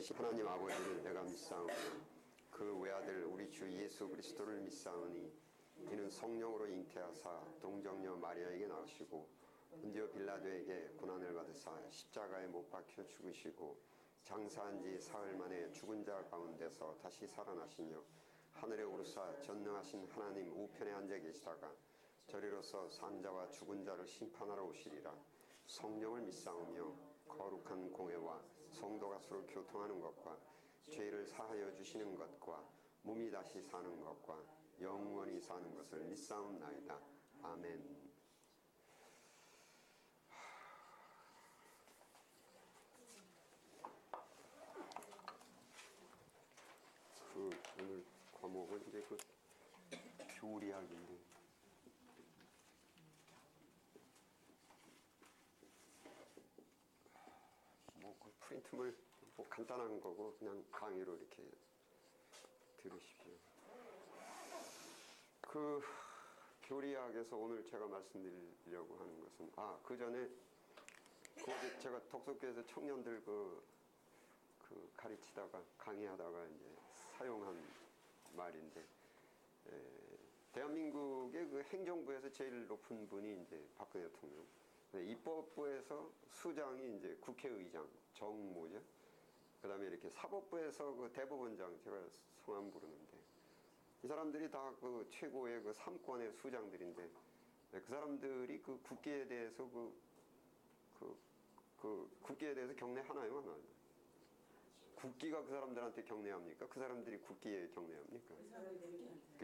살아계신 하나님 아버지를 내가 믿사오며 그 외아들 우리 주 예수 그리스도를 믿사오니 이는 성령으로 잉태하사 동정녀 마리아에게 나으시고 본디오 빌라도에게 고난을 받으사 십자가에 못 박혀 죽으시고 장사한 지 사흘 만에 죽은 자 가운데서 다시 살아나시며 하늘에 오르사 전능하신 하나님 우편에 앉아 계시다가 저리로서 산자와 죽은 자를 심판하러 오시리라. 성령을 믿사오며 거룩한 공회와 성도가 서로 교통하는 것과 죄를 사하여 주시는 것과 몸이 다시 사는 것과 영원히 사는 것을 믿사옵나이다. 아멘. 오늘 과목은 이제 교리학인데 프린트물 간단한 거고 그냥 강의로 이렇게 들으십시오. 교리학에서 오늘 제가 말씀드리려고 하는 것은 그 전에 제가 독서교에서 청년들 가르치다가 강의하다가 이제 사용한 말인데 대한민국의 행정부에서 제일 높은 분이 이제 박근혜 대통령. 입법부에서 수장이 이제 국회의장 정모죠. 그다음에 이렇게 사법부에서 대법원장, 제가 성함 부르는데 이 사람들이 다 최고의 3권의 수장들인데 그 사람들이 국기에 대해서 국기에 대해서 경례하나요, 안 하나요? 국기가 그 사람들한테 경례합니까? 그 사람들이 국기에 경례합니까?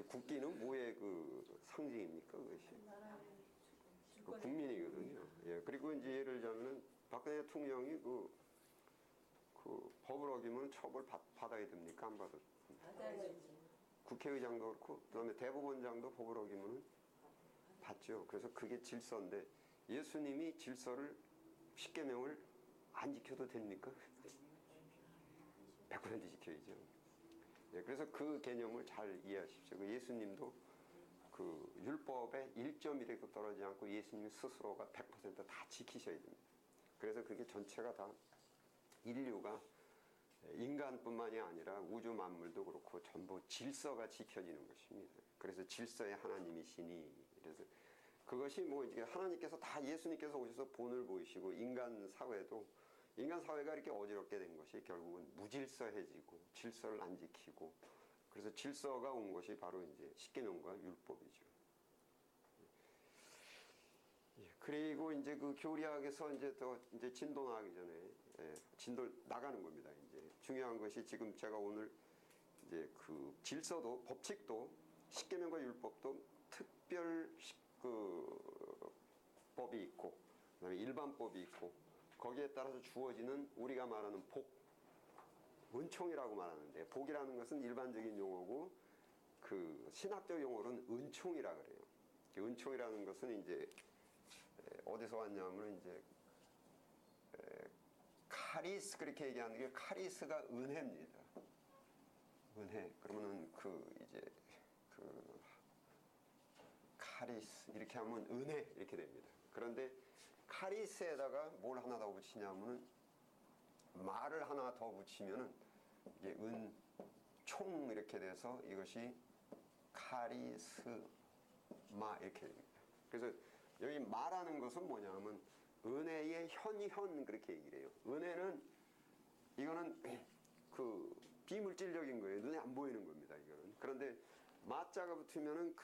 국기는 뭐의 상징입니까? 그것이 국민이거든요. 예. 그리고 이제 예를 들자면은 박근혜 대통령이 법을 어기면 처벌 받아야 됩니까? 안 받아요? 받아야지. 국회의장도 그렇고, 그 다음에 대법원장도 법을 어기면 받죠. 그래서 그게 질서인데, 예수님이 질서를, 십계명을 안 지켜도 됩니까? 100% 지켜야죠. 예. 그래서 그 개념을 잘 이해하십시오. 예수님도 율법에 1.1획도 떨어지지 않고 예수님 스스로가 100% 다 지키셔야 됩니다. 그래서 그게 전체가 다 인류가 인간뿐만이 아니라 우주 만물도 그렇고 전부 질서가 지켜지는 것입니다. 그래서 질서의 하나님이시니, 그래서 그것이 이제 하나님께서 다 예수님께서 오셔서 본을 보이시고 인간 사회가 이렇게 어지럽게 된 것이 결국은 무질서해지고 질서를 안 지키고, 그래서 질서가 온 것이 바로 이제 십계명과 율법이죠. 예, 그리고 이제 교리학에서 이제 진도 나가기 전에, 진도 나가는 겁니다. 이제 중요한 것이 지금 제가 오늘 이제 질서도, 법칙도, 십계명과 율법도 특별 법이 있고, 그다음에 일반법이 있고, 거기에 따라서 주어지는 우리가 말하는 은총이라고 말하는데, 복이라는 것은 일반적인 용어고 신학적 용어로는 은총이라 그래요. 은총이라는 것은 이제 어디서 왔냐면 이제 카리스, 그렇게 얘기하는 게, 카리스가 은혜입니다. 은혜. 그러면은 카리스 이렇게 하면 은혜 이렇게 됩니다. 그런데 카리스에다가 뭘 하나 더 붙이냐면은, 말을 하나 더 붙이면은 이게 은총 이렇게 돼서 이것이 카리스마 이렇게 됩니다. 그래서 여기 말하는 것은 뭐냐면 은혜의 현현, 그렇게 얘기를 해요. 은혜는 이거는 비물질적인 거예요. 눈에 안 보이는 겁니다. 이거는. 그런데 마자가 붙으면은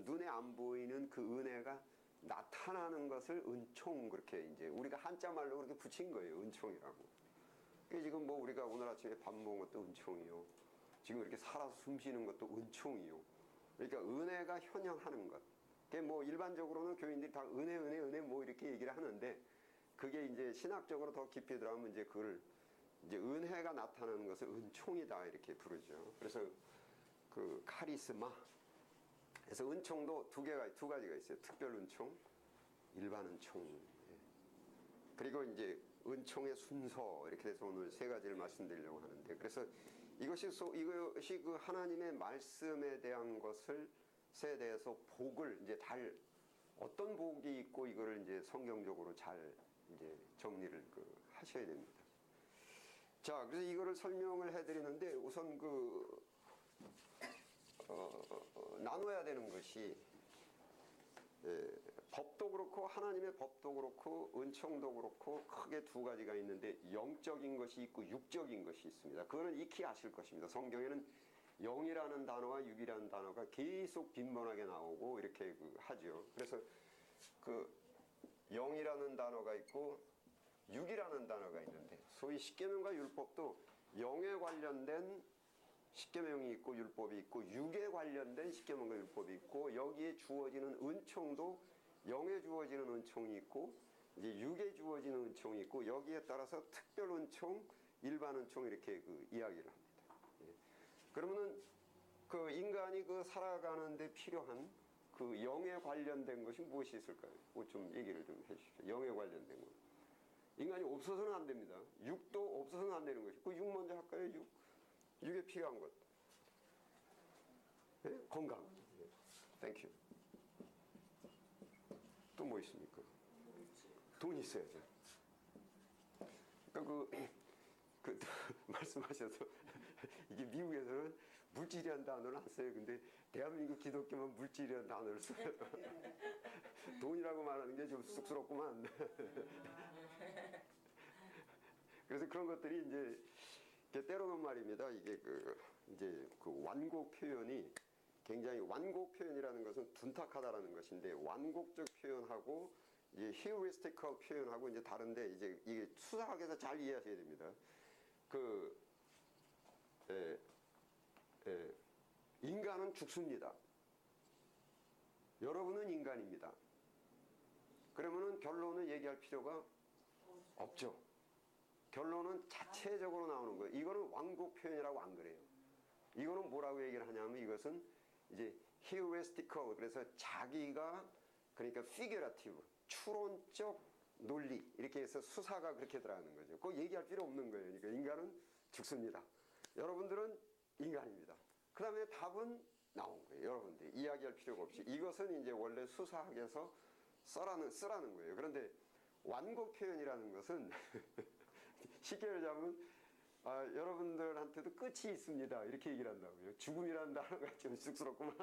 눈에 안 보이는 은혜가 나타나는 것을 은총, 그렇게 이제 우리가 한자 말로 그렇게 붙인 거예요. 은총이라고. 지금 우리가 오늘 아침에 밥 먹은 것도 은총이요. 지금 이렇게 살아서 숨 쉬는 것도 은총이요. 그러니까 은혜가 현현하는 것. 그게 일반적으로는 교인들이 다 은혜 이렇게 얘기를 하는데, 그게 이제 신학적으로 더 깊이 들어가면 이제 그걸 이제 은혜가 나타나는 것을 은총이다 이렇게 부르죠. 그래서 카리스마. 그래서 은총도 두 가지가 있어요. 특별 은총, 일반 은총. 예. 그리고 이제 은총의 순서, 이렇게 돼서 오늘 세 가지를 말씀드리려고 하는데, 그래서 이것이 하나님의 말씀에 대한 것에 대해서 복을 이제 어떤 복이 있고, 이거를 이제 성경적으로 잘 이제 정리를 하셔야 됩니다. 자, 그래서 이거를 설명을 해드리는데 우선 나눠야 되는 것이 법도 그렇고 하나님의 법도 그렇고 은총도 그렇고 크게 두 가지가 있는데 영적인 것이 있고 육적인 것이 있습니다. 그거는 익히 아실 것입니다. 성경에는 영이라는 단어와 육이라는 단어가 계속 빈번하게 나오고 이렇게 하죠. 그래서 그 영이라는 단어가 있고 육이라는 단어가 있는데 소위 십계명과 율법도 영에 관련된 십계명이 있고 율법이 있고 육에 관련된 십계명과 율법이 있고 여기에 주어지는 은총도 영에 주어지는 은총이 있고 이제 육에 주어지는 은총이 있고 여기에 따라서 특별 은총, 일반 은총 이렇게 이야기를 합니다. 예. 그러면은 그 인간이 살아가는데 필요한 그 영에 관련된 것이 무엇이 있을까요? 좀 얘기를 좀 해주십시오. 영에 관련된 것. 인간이 없어서는 안 됩니다. 육도 없어서는 안 되는 것이. 육 먼저 할까요? 육에 필요한 것. 네? 건강. 땡큐. 또 뭐 있습니까? 돈이 있어야죠. 그러니까 말씀하셔서 이게 미국에서는 물질이라는 단어를 안 써요. 근데 대한민국 기독교만 물질이라는 단어를 써요. 돈이라고 말하는 게 좀 쑥스럽구만. 그래서 그런 것들이 이제 때로는 말입니다. 이게 이제 완곡 표현이 굉장히 완곡 표현이라는 것은 둔탁하다라는 것인데 완곡적 표현하고 이제 히어리스틱한 표현하고 이제 다른데 이제 이게 수사학에서 잘 이해하셔야 됩니다. 인간은 죽습니다. 여러분은 인간입니다. 그러면은 결론을 얘기할 필요가 없죠. 결론은 자체적으로 나오는 거예요. 이거는 완곡 표현이라고 안 그래요. 이거는 뭐라고 얘기를 하냐면 이것은 이제 히어리스티컬 그래서 자기가 그러니까 피규라티브 추론적 논리 이렇게 해서 수사가 그렇게 들어가는 거죠. 그거 얘기할 필요 없는 거예요. 그러니까 인간은 죽습니다. 여러분들은 인간입니다. 그 다음에 답은 나온 거예요. 여러분들 이야기할 필요가 없이 이것은 이제 원래 수사학에서 쓰라는 거예요. 그런데 완곡 표현이라는 것은 쉽게 얘기하면 여러분들한테도 끝이 있습니다. 이렇게 얘기를 한다고요. 죽음이라는 단어가 좀 쑥스럽구만.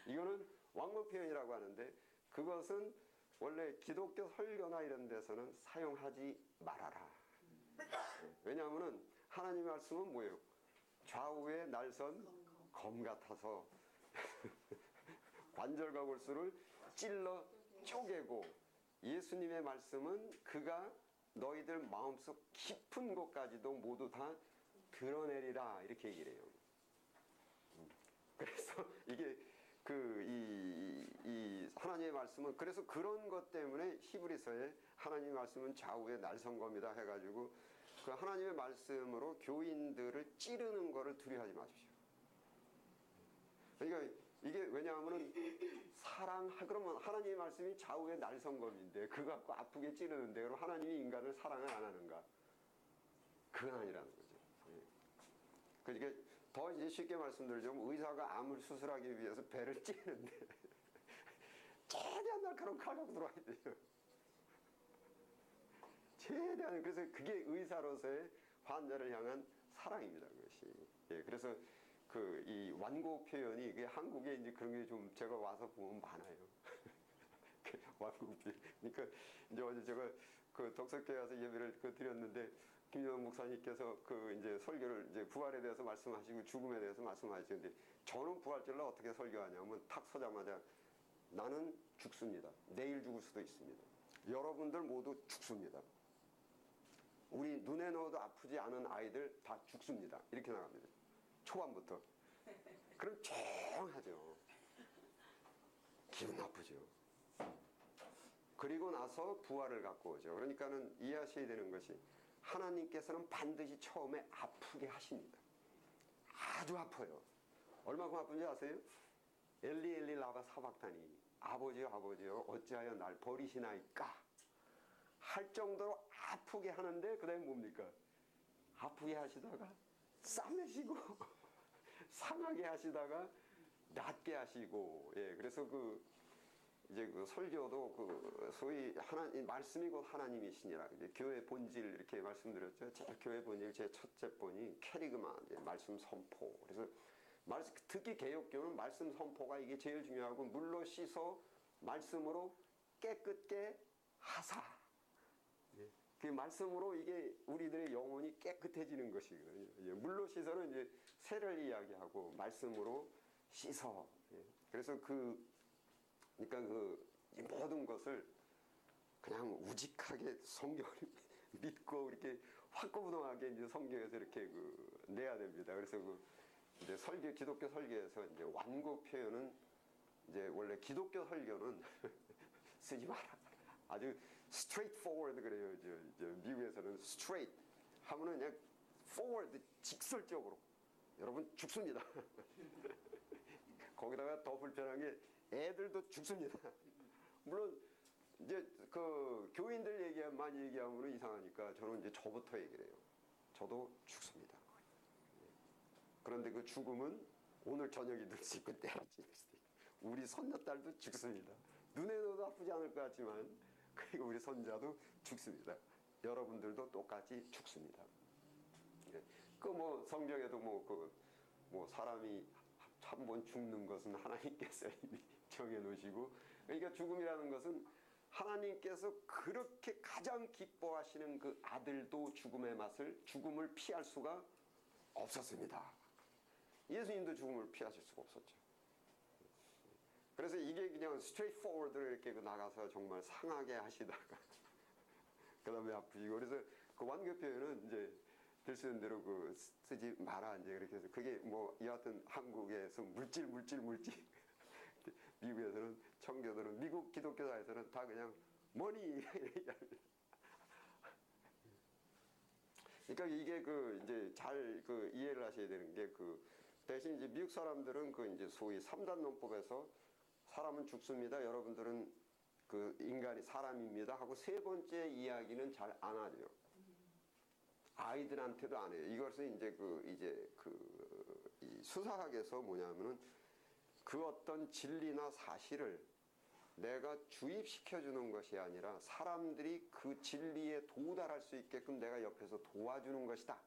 이거는 완곡 표현이라고 하는데 그것은 원래 기독교 설교나 이런 데서는 사용하지 말아라. 왜냐하면 하나님의 말씀은 뭐예요? 좌우에 날선 검 같아서 관절과 골수를 찔러 쪼개고 예수님의 말씀은 그가 너희들 마음속 깊은 곳까지도 모두 다 드러내리라 이렇게 얘기를 해요. 그래서 이게 이 하나님의 말씀은 그래서 그런 것 때문에 히브리서에 하나님의 말씀은 좌우에 날선검이다 해가지고 그 하나님의 말씀으로 교인들을 찌르는 거를 두려워하지 마십시오. 그러니까 이게 왜냐하면은 그러면 하나님의 말씀이 좌우의 날선검인데 그거 갖고 아프게 찌르는데 그럼 하나님이 인간을 사랑을 안 하는가? 그건 아니라는 거죠. 그러니까 더 이제 쉽게 말씀드리자면 의사가 암을 수술하기 위해서 배를 찌는데 최대한 날카로운 칼 갖고 들어와야 돼요. 최대한 그래서 그게 의사로서의 환자를 향한 사랑입니다. 그것이. 예, 그래서 이 완곡 표현이 이게 한국에 이제 그런 게 좀 제가 와서 보면 많아요. 완곡 표현. 그러니까 이제 어제 제가 덕석교회 와서 예배를 드렸는데 김영환 목사님께서 이제 설교를 이제 부활에 대해서 말씀하시고 죽음에 대해서 말씀하시는데 저는 부활절날 어떻게 설교하냐면 탁 서자마자 나는 죽습니다. 내일 죽을 수도 있습니다. 여러분들 모두 죽습니다. 우리 눈에 넣어도 아프지 않은 아이들 다 죽습니다. 이렇게 나갑니다. 초반부터. 그럼 조용하죠. 기분 나쁘죠. 그리고 나서 부활을 갖고 오죠. 그러니까는 이해하셔야 되는 것이 하나님께서는 반드시 처음에 아프게 하십니다. 아주 아파요. 얼마큼 아픈지 아세요? 엘리 엘리 라바 사박다니 아버지요 아버지요 어찌하여 날 버리시나이까 할 정도로 아프게 하는데 그 다음에 뭡니까? 아프게 하시다가 싸매시고 상하게 하시다가 낫게 하시고 예 그래서 이제 그 설교도 그 소위 하나님 말씀이 곧 하나님이시니라. 이제 교회 본질 이렇게 말씀드렸죠. 제 교회 본질 제 첫째 본이 캐리그마 이제 말씀 선포. 그래서 특히 개혁교는 말씀 선포가 이게 제일 중요하고 물로 씻어 말씀으로 깨끗게 하사. 그 말씀으로 이게 우리들의 영혼이 깨끗해지는 것이거든요. 물로 씻어는 이제 세를 이야기하고 말씀으로 씻어. 그래서 그러니까 이 모든 것을 그냥 우직하게 성경을 믿고 이렇게 확고부동하게 이제 성경에서 이렇게 내야 됩니다. 그래서 이제 기독교 설교에서 이제 완고 표현은 이제 원래 기독교 설교는 쓰지 마라. 아주 straightforward 그래요. 미국에서는 straight 하면은 그냥 forward 직설적으로 여러분 죽습니다. 거기다가 더 불편한 게 애들도 죽습니다. 물론 이제 그 교인들 많이 얘기하면 이상하니까 저는 이제 저부터 얘기를 해요. 저도 죽습니다. 그런데 그 죽음은 오늘 저녁이 될 수 있고 내일 아침일 수도 있고 우리 손녀딸도 죽습니다. 눈에도 아프지 않을 것 같지만 그리고 우리 손자도 죽습니다. 여러분들도 똑같이 죽습니다. 성경에도 사람이 한 번 죽는 것은 하나님께서 이미 정해놓으시고, 그러니까 죽음이라는 것은 하나님께서 그렇게 가장 기뻐하시는 그 아들도 죽음을 피할 수가 없었습니다. 예수님도 죽음을 피하실 수가 없었죠. 그래서 이게 그냥 스트레이트 포워드로 이렇게 나가서 정말 상하게 하시다가 그 다음에 아프시고, 그래서 그 완교 표현은 이제 될 수 있는 대로 쓰지 마라 이제 그렇게 해서 그게 여하튼 한국에서 물질 미국에서는 청교도는 미국 기독교사에서는 다 그냥 머니 그러니까 이게 이제 잘 이해를 하셔야 되는 게 대신 이제 미국 사람들은 이제 소위 3단 논법에서 사람은 죽습니다. 여러분들은 인간이 사람입니다 하고 세 번째 이야기는 잘 안 하죠. 아이들한테도 안 해요. 이것은 이제 이 수사학에서 뭐냐면은 어떤 진리나 사실을 내가 주입시켜주는 것이 아니라 사람들이 그 진리에 도달할 수 있게끔 내가 옆에서 도와주는 것이다.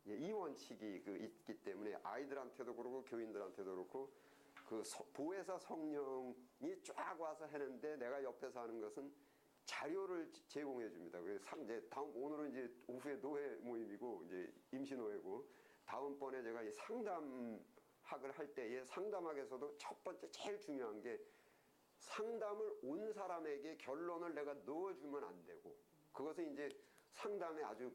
이 원칙이 있기 때문에 아이들한테도 그렇고 교인들한테도 그렇고 보혜사 성령이 쫙 와서 하는데 내가 옆에서 하는 것은 자료를 제공해 줍니다. 그래서 오늘은 이제 오후에 노회 모임이고 이제 임시노회고, 다음번에 제가 이 상담학을 할 때에 상담학에서도 첫 번째 제일 중요한 게 상담을 온 사람에게 결론을 내가 넣어주면 안 되고, 그것은 이제 상담에 아주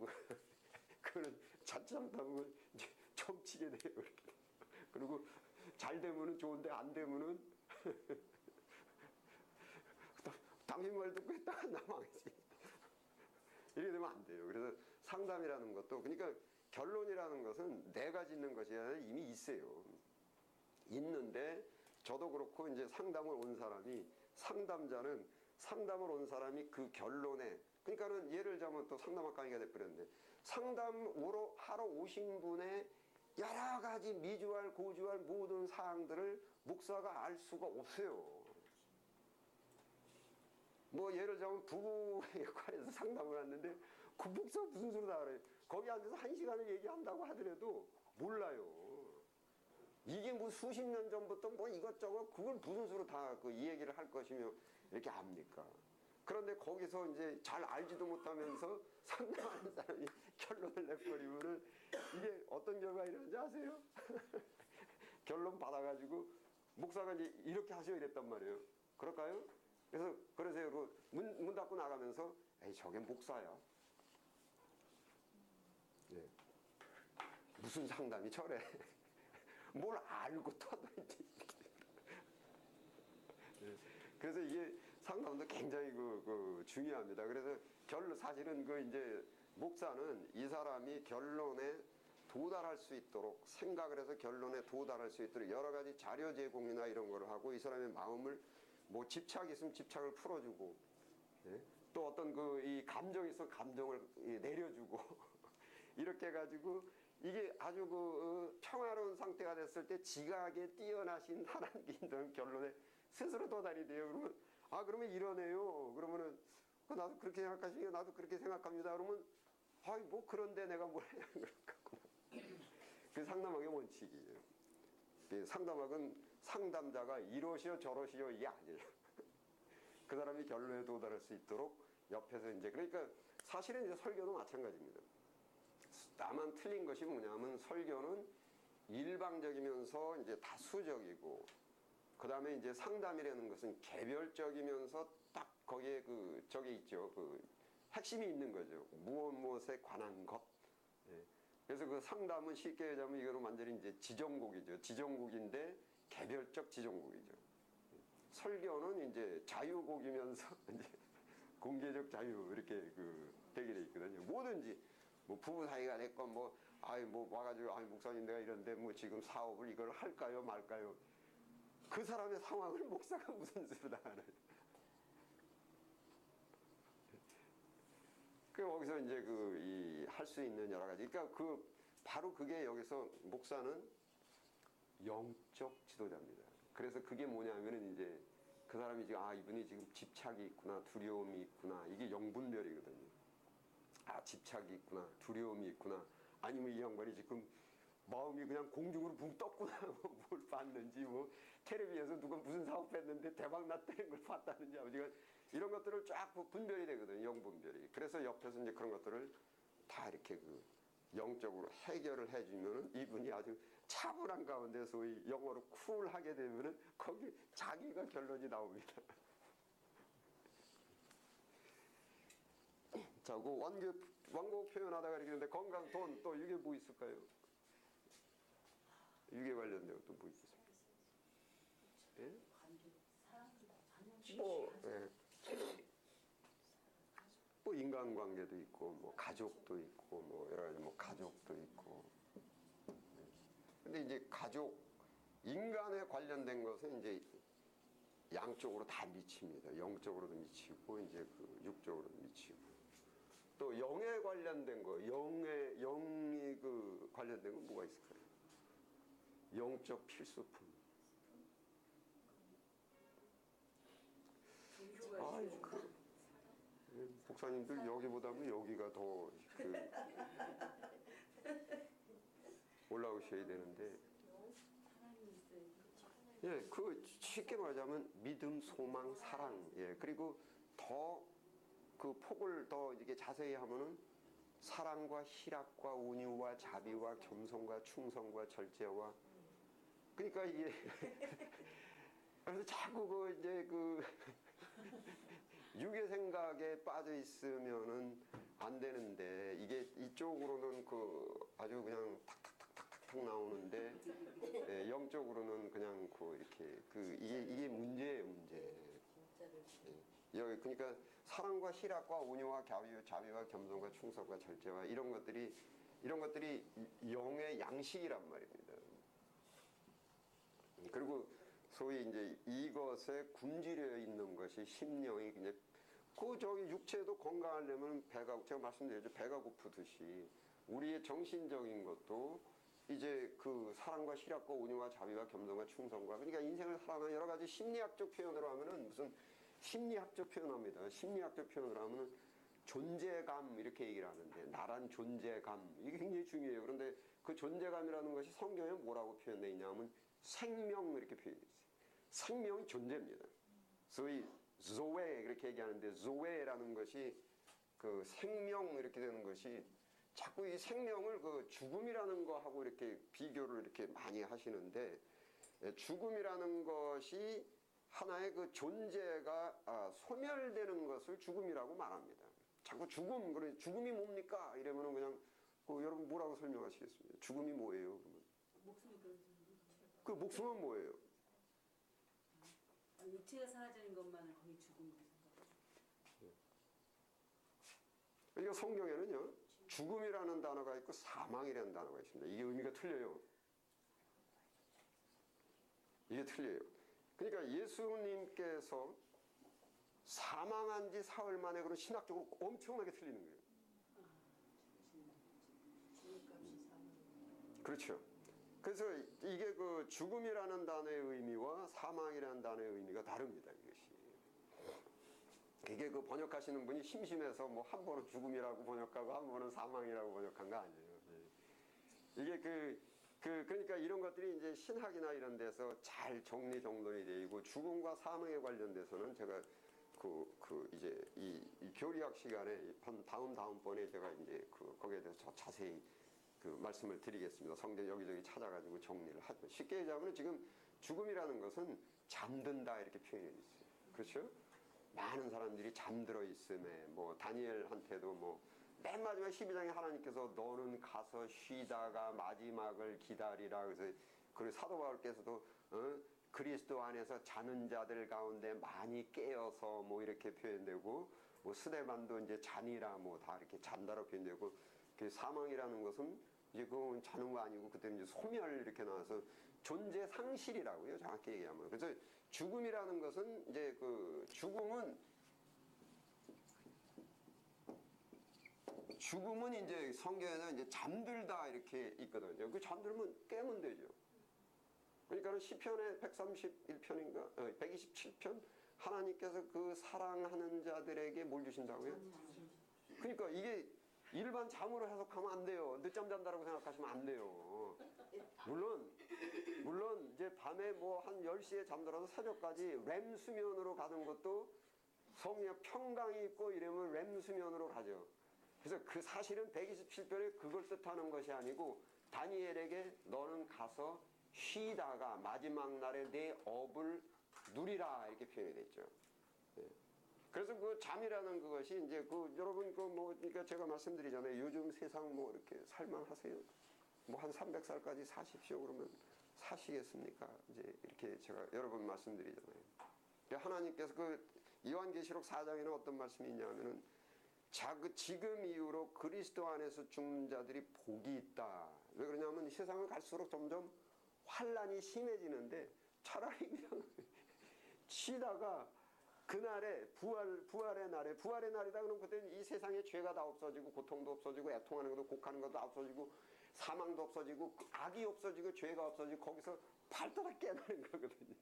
그런 자칫하면 점치게 돼요. 그리고 잘 되면은 좋은데 안 되면은 당신 말 듣고 있다가 나 망했지. 이렇게 되면 안 돼요. 그래서 상담이라는 것도, 그러니까 결론이라는 것은 내가 짓는 것이 아니라 이미 있어요. 있는데 저도 그렇고 이제 상담을 온 사람이, 상담자는 상담을 온 사람이 그 결론에, 그러니까는 예를 들자면 또 상담학 강의가 돼버렸는데, 상담으로 하러 오신 분의 여러 가지 미주알 고주알 모든 사항들을 목사가 알 수가 없어요. 예를 들자면 부부의 역할에서 상담을 왔는데 그 목사가 무슨 소리 다 알아요. 거기 앉아서 1시간을 얘기한다고 하더라도 몰라요. 이게 수십 년 전부터 이것저것 그걸 무슨 수로 다 이 얘기를 할 것이며 이렇게 압니까? 그런데 거기서 이제 잘 알지도 못하면서 상담하는 사람이 결론을 내버리면은 이게 어떤 결과가 일어나는지 아세요? 결론 받아가지고 목사가 이제 이렇게 하셔야 이랬단 말이에요. 그럴까요? 그래서 문 닫고 나가면서 에이 저게 목사야. 네. 무슨 상담이 저래. 뭘 알고 터덜지. 네. 그래서 이게 상담도 굉장히 중요합니다. 그래서 사실은 이제 목사는 이 사람이 결론에 도달할 수 있도록 생각을 해서 결론에 도달할 수 있도록 여러 가지 자료 제공이나 이런 걸 하고, 이 사람의 마음을 집착이 있으면 집착을 풀어주고, 예? 또 어떤 이 감정이 있으면 감정을 내려주고 이렇게 해가지고 이게 아주 평화로운 상태가 됐을 때 지각에 뛰어나신 하나님께서는 결론에 스스로 도달이 돼요. 그러면 아, 그러면 이러네요. 그러면은, 나도 그렇게 생각하시니까 나도 그렇게 생각합니다. 그러면, 아이, 뭐, 그런데 내가 뭘 해야 그럴까. 그 상담학의 원칙이에요. 그 상담학은 상담자가 이러시오 저러시오 이게 아니에요. 그 사람이 결론에 도달할 수 있도록 옆에서 이제, 그러니까 사실은 이제 설교도 마찬가지입니다. 다만 틀린 것이 뭐냐면 설교는 일방적이면서 이제 다수적이고, 그 다음에 이제 상담이라는 것은 개별적이면서 딱 거기에 저게 있죠. 핵심이 있는 거죠. 무엇에 관한 것. 예. 그래서 그 상담은 쉽게 얘기하면 이거는 완전히 이제 지정곡이죠. 지정곡인데 개별적 지정곡이죠. 설교는 이제 자유곡이면서 이제 공개적 자유 이렇게 되게 돼 있거든요. 뭐든지 뭐 부부 사이가 됐건 뭐 와가지고 목사님 내가 이런데 뭐 지금 사업을 이걸 할까요 말까요? 그 사람의 상황을 목사가 무슨 수로 다 알아요. 거기서 이제 할 수 있는 여러 가지. 그러니까 바로 그게 여기서 목사는 영적 지도자입니다. 그래서 그게 뭐냐면은 이제 그 사람이 지금 이분이 지금 집착이 있구나, 두려움이 있구나. 이게 영분별이거든요. 집착이 있구나, 두려움이 있구나. 아니면 이 양반이 지금 마음이 그냥 공중으로 붕 떴구나. 뭘 봤는지, 뭐 텔레비에서 누가 무슨 사업했는데 대박 났다는 걸 봤다는지, 아버지가 이런 것들을 쫙 분별이 되거든요. 영분별이. 그래서 옆에서 이제 그런 것들을 다 이렇게 영적으로 해결을 해주면은 이분이 아주 차분한 가운데 소위 영어로 쿨하게 되면은 거기 자기가 결론이 나옵니다. 자, 완곡 표현하다가 이렇게 되는데 건강, 돈, 또 이게 뭐 있을까요? 유괴 관련된 또 뭐 있겠습니까? 예? 뭐 인간관계도 있고, 뭐 가족도 있고, 뭐 여러 가지 뭐 가족도 있고. 근데 이제 인간에 관련된 것은 이제 양쪽으로 다 미칩니다. 영적으로도 미치고, 이제 육적으로도 미치고. 또 영에 관련된 거, 영이 관련된 건 뭐가 있을까요? 영적 필수품. 목사님들 여기보다는 여기가 더 올라오셔야 되는데, 예, 쉽게 말하자면 믿음, 소망, 사랑, 예, 그리고 더 폭을 더 이렇게 자세히 하면은 사랑과 희락과 온유와 자비와 겸손과 충성과 절제와, 그러니까 이게 그래서 자꾸 이제 유괴 생각에 빠져 있으면은 안 되는데, 이게 이쪽으로는 아주 그냥 탁탁탁탁탁 나오는데, 예, 영적으로는 그냥 이렇게 이게 문제예요, 문제. 예. 그러니까 사랑과 희락과 온유와 자비와 겸손과 충성과 절제와 이런 것들이 영의 양식이란 말입니다. 그리고 소위 이제 이것에 굶주려 있는 것이 심령이 이제 육체도 건강하려면 제가 말씀드렸죠. 배가 고프듯이 우리의 정신적인 것도 이제 사랑과 희락과 온유와 자비와 겸손과 충성과, 그러니까 인생을 살아가는 여러 가지 심리학적 표현으로 하면은 무슨 심리학적 표현합니다. 심리학적 표현으로 하면은 존재감 이렇게 얘기를 하는데, 나란 존재감 이게 굉장히 중요해요. 그런데 그 존재감이라는 것이 성경에 뭐라고 표현되어 있냐면 생명 이렇게 표현되어 있어요. 생명이 존재입니다. 소위 조에 그렇게 얘기하는데, 조에라는 것이 생명 이렇게 되는 것이 자꾸 이 생명을 죽음이라는 거하고 이렇게 비교를 이렇게 많이 하시는데, 죽음이라는 것이 하나의 존재가 소멸되는 것을 죽음이라고 말합니다. 자꾸 죽음이 뭡니까? 이러면은 그냥 여러분 뭐라고 설명하시겠습니까? 죽음이 뭐예요? 그러면 목숨은 뭐예요? 육체가 사라지는 것만을 거의 죽음으로 생각해요. 그러니까 성경에는요, 죽음이라는 단어가 있고 사망이라는 단어가 있습니다. 이게 의미가 틀려요. 이게 틀려요. 그러니까 예수님께서 사망한 지 사흘 만에 그런 신학적으로 엄청나게 틀리는 거예요. 그렇죠. 그래서 이게 죽음이라는 단어의 의미와 사망이라는 단어의 의미가 다릅니다. 이것이. 그게 그 번역하시는 분이 심심해서 뭐 한 번은 죽음이라고 번역하고 한 번은 사망이라고 번역한 거 아니에요. 예. 이게 그러니까 이런 것들이 이제 신학이나 이런 데서 잘 정리정돈이 되고 죽음과 사망에 관련돼서는 제가 이제 이 교리학 시간에 다음번에 제가 이제 거기에 대해서 더 자세히 말씀을 드리겠습니다. 성경 여기저기 찾아가지고 정리를 하죠. 쉽게 얘기하면 지금 죽음이라는 것은 잠든다 이렇게 표현이 있어요. 그렇죠? 많은 사람들이 잠들어 있음에 뭐 다니엘한테도 뭐 맨 마지막 12장에 하나님께서 너는 가서 쉬다가 마지막을 기다리라. 그래서 그리고 사도 바울께서도 그리스도 안에서 자는 자들 가운데 많이 깨어서 뭐 이렇게 표현되고 뭐 스데반도 이제 잔이라 뭐 다 이렇게 잔다로 표현되고 그 사망이라는 것은 이제 그건 자는 거 아니고 그때는 이제 소멸 이렇게 나와서 존재 상실이라고요. 정확히 얘기하면. 그래서 죽음이라는 것은 이제 죽음은 이제 성경에는 이제 잠들다 이렇게 있거든요. 그 잠들면 깨면 되죠. 그러니까 시편의 131편인가 127편 하나님께서 그 사랑하는 자들에게 뭘 주신다고요? 그러니까 이게 일반 잠으로 해석하면 안 돼요. 늦잠 잔다라고 생각하시면 안 돼요. 물론 이제 밤에 뭐 한 10시에 잠들어서 새벽까지 렘 수면으로 가는 것도 성령 평강이 있고 이러면 렘 수면으로 가죠. 그래서 그 사실은 127편에 그걸 뜻하는 것이 아니고 다니엘에게 너는 가서 쉬다가 마지막 날에 내 업을 누리라 이렇게 표현이 됐죠. 예. 그래서 그 잠이라는 그것이 이제 여러분 그러니까 제가 말씀드리잖아요. 요즘 세상 뭐 이렇게 살만하세요? 뭐 한 300살까지 사십시오 그러면 사시겠습니까? 이제 이렇게 제가 여러 번 말씀드리잖아요. 하나님께서 요한계시록 4장에는 어떤 말씀이 있냐면은 지금 이후로 그리스도 안에서 죽는 자들이 복이 있다. 왜 그러냐면 세상은 갈수록 점점 환란이 심해지는데 차라리 그냥 쉬다가 그날에 부활의 날이다 그러면 그때는 이 세상에 죄가 다 없어지고 고통도 없어지고 애통하는 것도 곡하는 것도 없어지고 사망도 없어지고 악이 없어지고 죄가 없어지고 거기서 발따라 깨나는 거거든요.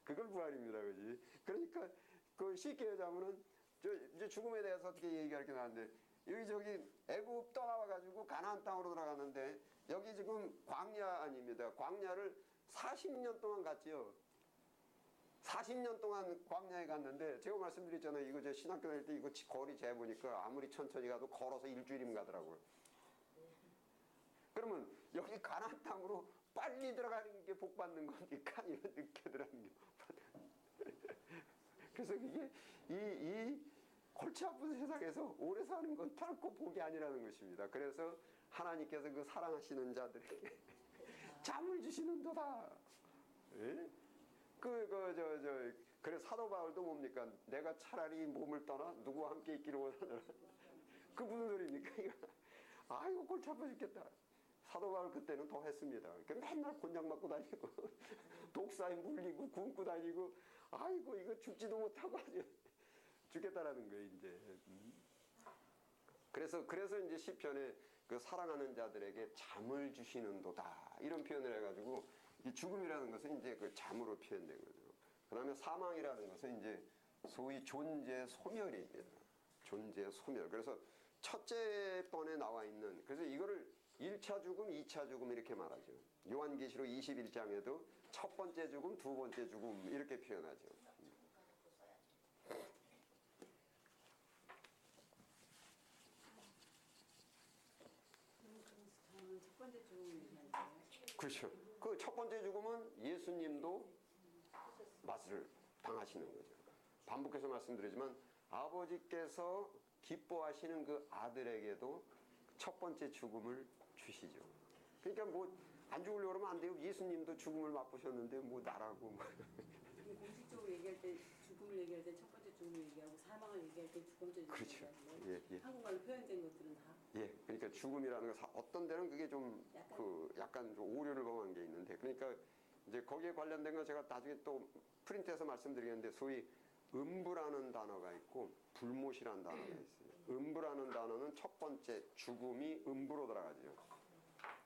그걸 부활입니다. 그지? 그러니까 쉽게 얘기하면은 이제 죽음에 대해서 어떻게 얘기할 게 나는데 여기 애굽 떠나와가지고 가나안 땅으로 들어갔는데 여기 지금 광야 아닙니다. 광야를 40년 동안 갔지요. 40년 동안 광야에 갔는데 제가 말씀드렸잖아요. 이거 제 신학교 다닐 때 이거 거리 재보니까 아무리 천천히 가도 걸어서 일주일이면 가더라고요. 그러면 여기 가나안 땅으로 빨리 들어가는 게 복 받는 거니까 이런 늦게 들어가는 게 그래서 이게 이 골치 아픈 세상에서 오래 사는 건 결코 복이 아니라는 것입니다. 그래서 하나님께서 그 사랑하시는 자들에게 잠을 주시는도다. 예? 그래서 사도 바울도 뭡니까? 내가 차라리 몸을 떠나 누구와 함께 있기를 원하노라. 그 무슨 소리입니까? 아이고 골치 아파 죽겠다. 사도 바울 그때는 더 했습니다. 맨날 곤장 맞고 다니고 독사에 물리고 굶고 다니고 아이고 이거 죽지도 못하고 아주 죽겠다라는 거예요 이제. 그래서 이제 시편에 그 사랑하는 자들에게 잠을 주시는도다 이런 표현을 해가지고 이 죽음이라는 것은 이제 그 잠으로 표현된 거죠. 그다음에 사망이라는 것은 이제 소위 존재 소멸입니다. 존재 소멸. 그래서 첫째 번에 나와 있는 그래서 이거를 1차 죽음, 2차 죽음 이렇게 말하죠. 요한계시록 21장에도 첫 번째 죽음, 두 번째 죽음 이렇게 표현하죠. 첫 번째 죽음을 얘기하는 거예요? 그렇죠. 그 첫 번째 죽음은 예수님도 맛을 당하시는 거죠. 반복해서 말씀드리지만 아버지께서 기뻐하시는 그 아들에게도 첫 번째 죽음을 주시죠. 그러니까 뭐 안 죽으려고 그러면 안 돼요. 예수님도 죽음을 맛보셨는데 뭐 나라고. 공식적으로 얘기할 때 죽음을 얘기할 때 첫 번째 죽음을 얘기하고 사망을 얘기할 때 두 번째 죽음을 그렇죠. 얘기하는 거예요. 예. 한국말로 표현된 것들은 다. 예, 그러니까 죽음이라는 거 어떤 데는 그게 좀 약간 좀 오류를 범한 게 있는데, 그러니까 이제 거기에 관련된 거 제가 나중에 또 프린트해서 말씀드리겠는데, 소위 음부라는 단어가 있고 불못이라는 단어가 있어요. 음부라는 단어는 첫 번째 죽음이 음부로 들어가죠.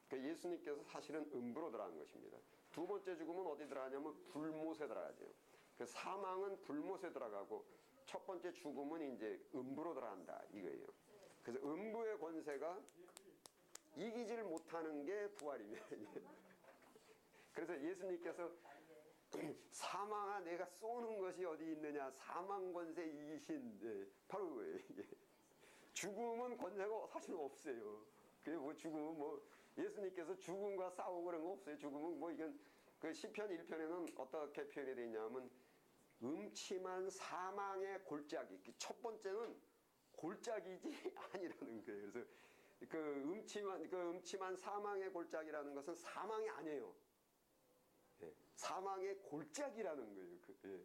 그러니까 예수님께서 사실은 음부로 들어간 것입니다. 두 번째 죽음은 어디 들어가냐면 불못에 들어가죠. 그 사망은 불못에 들어가고 첫 번째 죽음은 이제 음부로 들어간다 이거예요. 그래서 음부의 권세가 이기질 못하는 게 부활입니다. 그래서 예수님께서 사망아 내가 쏘는 것이 어디 있느냐 사망 권세 이기신 바로 그거예요. 이게. 죽음은 권세가 사실 없어요. 그게 뭐 죽음은 뭐 예수님께서 죽음과 싸우고 그런 거 없어요. 죽음은 뭐 이건 그 시편 1편에는 어떻게 표현이 되어 있냐면 음침한 사망의 골짜기. 첫 번째는 골짜기지 아니라는 거예요. 그래서 그 음침한 사망의 골짜기라는 것은 사망이 아니에요. 예, 사망의 골짜기라는 거예요.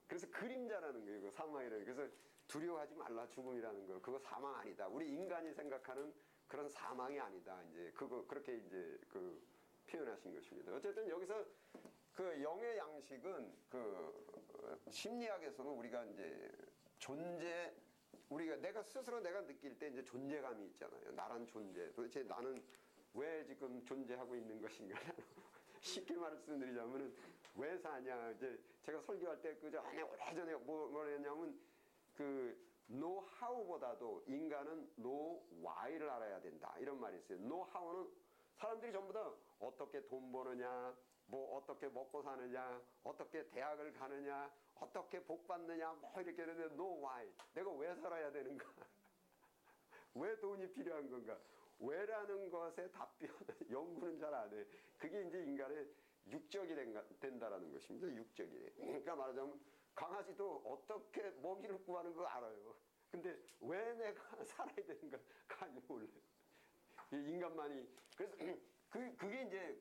그래서 그림자라는 거예요. 그 사망이라는. 그래서 두려워하지 말라 죽음이라는 거. 그거 사망 아니다. 우리 인간이 생각하는 그런 사망이 아니다. 이제 그거 그렇게 이제 그 표현하신 것입니다. 어쨌든 여기서 그 영의 양식은 그 심리학에서는 우리가 이제 우리가 내가 스스로 내가 느낄 때 이제 존재감이 있잖아요. 나란 존재. 도대체 나는 왜 지금 존재하고 있는 것인가? 쉽게 말씀드리자면은 왜 사냐? 이제 제가 설교할 때 그저 오래전에 뭐랬냐면 그 노하우보다도 인간은 노와이를 알아야 된다. 이런 말이 있어요. 노하우는 사람들이 전부 다 어떻게 돈 버느냐, 뭐 어떻게 먹고 사느냐, 어떻게 대학을 가느냐, 어떻게 복 받느냐, 뭐 이렇게 하는데 no why. 내가 왜 살아야 되는가? 왜 돈이 필요한 건가? 왜라는 것에 답변, 연구는 잘 안 해. 그게 이제 인간의 육적이 된다라는 것입니다. 육적이. 그러니까 말하자면 강아지도 어떻게 먹이를 구하는 거 알아요. 근데 왜 내가 살아야 되는가? 감이 몰라요. 인간만이. 그래서 그게 이제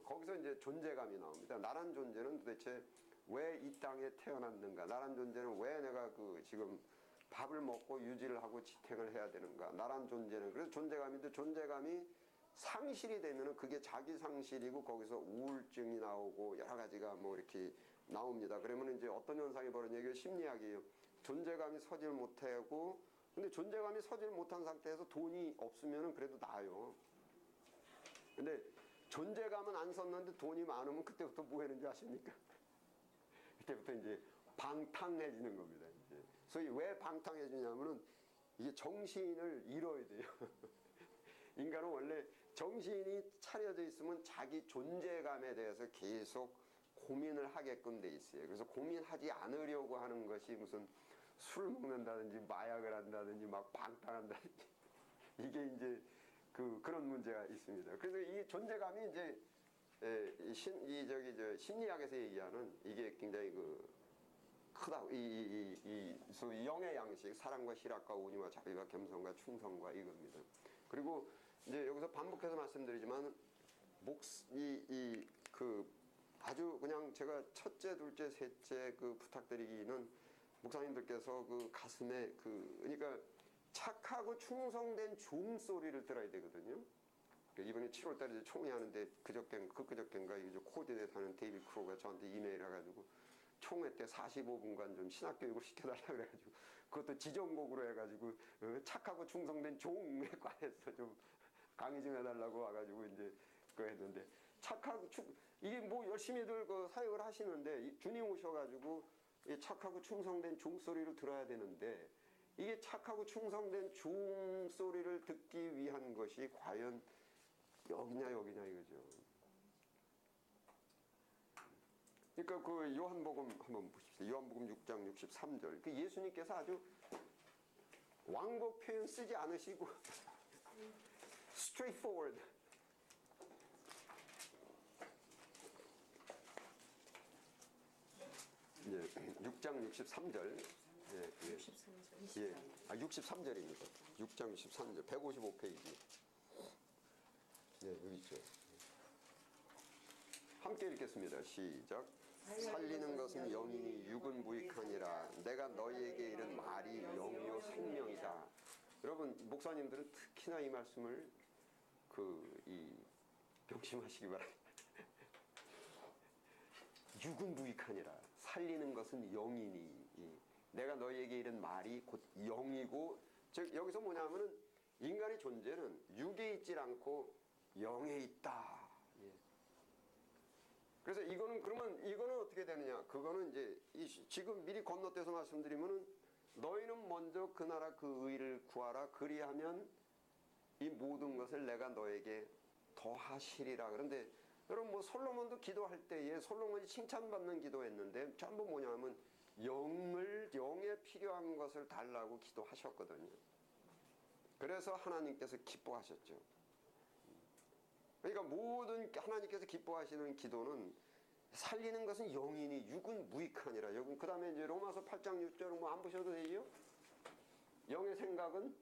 거기서 이제 존재감이 나옵니다. 나란 존재는 도대체 왜 이 땅에 태어났는가? 나란 존재는 왜 내가 지금 밥을 먹고 유지를 하고 지탱을 해야 되는가? 나란 존재는. 그래서 존재감인데 존재감이 상실이 되면은 그게 자기 상실이고 거기서 우울증이 나오고 여러 가지가 뭐 이렇게 나옵니다. 그러면 이제 어떤 현상이 벌어지냐? 이게 심리학이에요. 존재감이 서질 못하고 근데 존재감이 서질 못한 상태에서 돈이 없으면은 그래도 나아요. 근데 존재감은 안 섰는데 돈이 많으면 그때부터 뭐 하는지 아십니까? 그때부터 이제 방탕해지는 겁니다. 이제. 소위 왜 방탕해지냐면은 이게 정신을 잃어야 돼요. 인간은 원래 정신이 차려져 있으면 자기 존재감에 대해서 계속 고민을 하게끔 돼 있어요. 그래서 고민하지 않으려고 하는 것이 무슨 술 먹는다든지 마약을 한다든지 막 방탕한다든지 이게 이제 그런 문제가 있습니다. 그래서 이 존재감이 이제 심리학에서 얘기하는 이게 굉장히 크다. 소위 영의 양식, 사랑과 희락과 온유와 자비와 겸손과 충성과 이겁니다. 그리고 이제 여기서 반복해서 말씀드리지만 아주 그냥 제가 첫째, 둘째, 셋째 부탁드리기는 목사님들께서 가슴에 그러니까 착하고 충성된 종 소리를 들어야 되거든요. 이번에 7월달에 총회 하는데 그저께인가 이제 코디넷 하는 데이비 크로가 저한테 이메일 해가지고 총회 때 45분간 좀 신학교육을 시켜달라 그래가지고 그것도 지정곡으로 해가지고 착하고 충성된 종에 관해서 좀 강의 좀 해달라고 와가지고 이제 그거 했는데 이게 뭐 열심히들 사역을 하시는데 주님 오셔가지고 착하고 충성된 종 소리를 들어야 되는데 이게 착하고 충성된 종 소리를 듣기 위한 것이 과연 여기냐 이거죠. 그러니까 요한복음 한번 보십시오. 요한복음 6장 63절. 예수님께서 아주 왕복 표현 쓰지 않으시고 straightforward. 예, 6장 63절. 예. 63절입니다. 6장 63절. 155페이지. 네, 여기 있죠. 함께 읽겠습니다. 시작. 살리는 것은 영이니 육은 무익하니라. 내가 너희에게 이른 말이 영이요 생명이다. 여러분 목사님들은 특히나 이 말씀을 명심하시기 바랍니다. 육은 무익하니라. 살리는 것은 영이니. 내가 너희에게 이른 말이 곧 영이고, 즉 여기서 뭐냐면은 인간의 존재는 육에 있질 않고 영에 있다. 그래서 이거는 어떻게 되느냐? 그거는 이제 지금 미리 건너뛰어서 말씀드리면은 너희는 먼저 그 나라 그 의를 구하라. 그리하면 이 모든 것을 내가 너에게 더하시리라. 그런데 여러분 뭐 솔로몬도 기도할 때에 솔로몬이 칭찬받는 기도했는데 전부 뭐냐면 영에 필요한 것을 달라고 기도하셨거든요. 그래서 하나님께서 기뻐하셨죠. 그러니까 모든 하나님께서 기뻐하시는 기도는 살리는 것은 영이니 육은 무익하니라. 여기 그 다음에 이제 로마서 8장 6절은 뭐 안 보셔도 되죠. 영의 생각은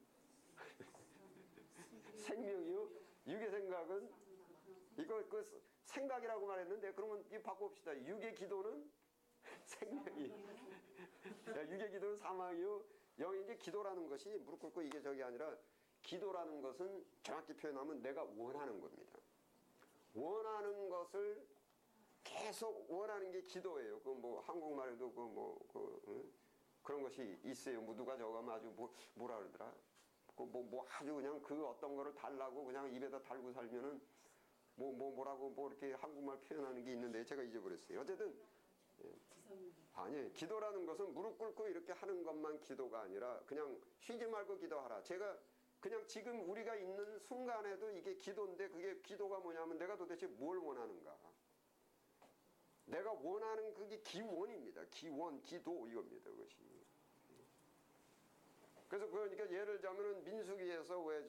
생명이요. 육의 생각은 이거 그 생각이라고 말했는데 그러면 이 바꿔봅시다. 육의 기도는 생명이. 육의 기도는 사망이요. 영의 이제 기도라는 것이 무릎 꿇고 이게 저게 아니라 기도라는 것은 정확히 표현하면 내가 원하는 겁니다. 원하는 것을 계속 원하는 게 기도예요. 그 뭐 한국말에도 그런 것이 있어요. 뭐 누가 저거 아주 뭐라 그러더라. 뭐 아주 그냥 그 어떤 거를 달라고 그냥 입에다 달고 살면은 뭐라고 이렇게 한국말 표현하는 게 있는데 제가 잊어버렸어요. 어쨌든 아니 기도라는 것은 무릎 꿇고 이렇게 하는 것만 기도가 아니라 그냥 쉬지 말고 기도하라. 제가 그냥 지금 우리가 있는 순간에도 이게 기도인데 그게 기도가 뭐냐면 내가 도대체 뭘 원하는가. 내가 원하는 그게 기원입니다. 기원, 기도 이겁니다. 그것이. 그래서 그러니까 예를 들자면은 민수기에서 왜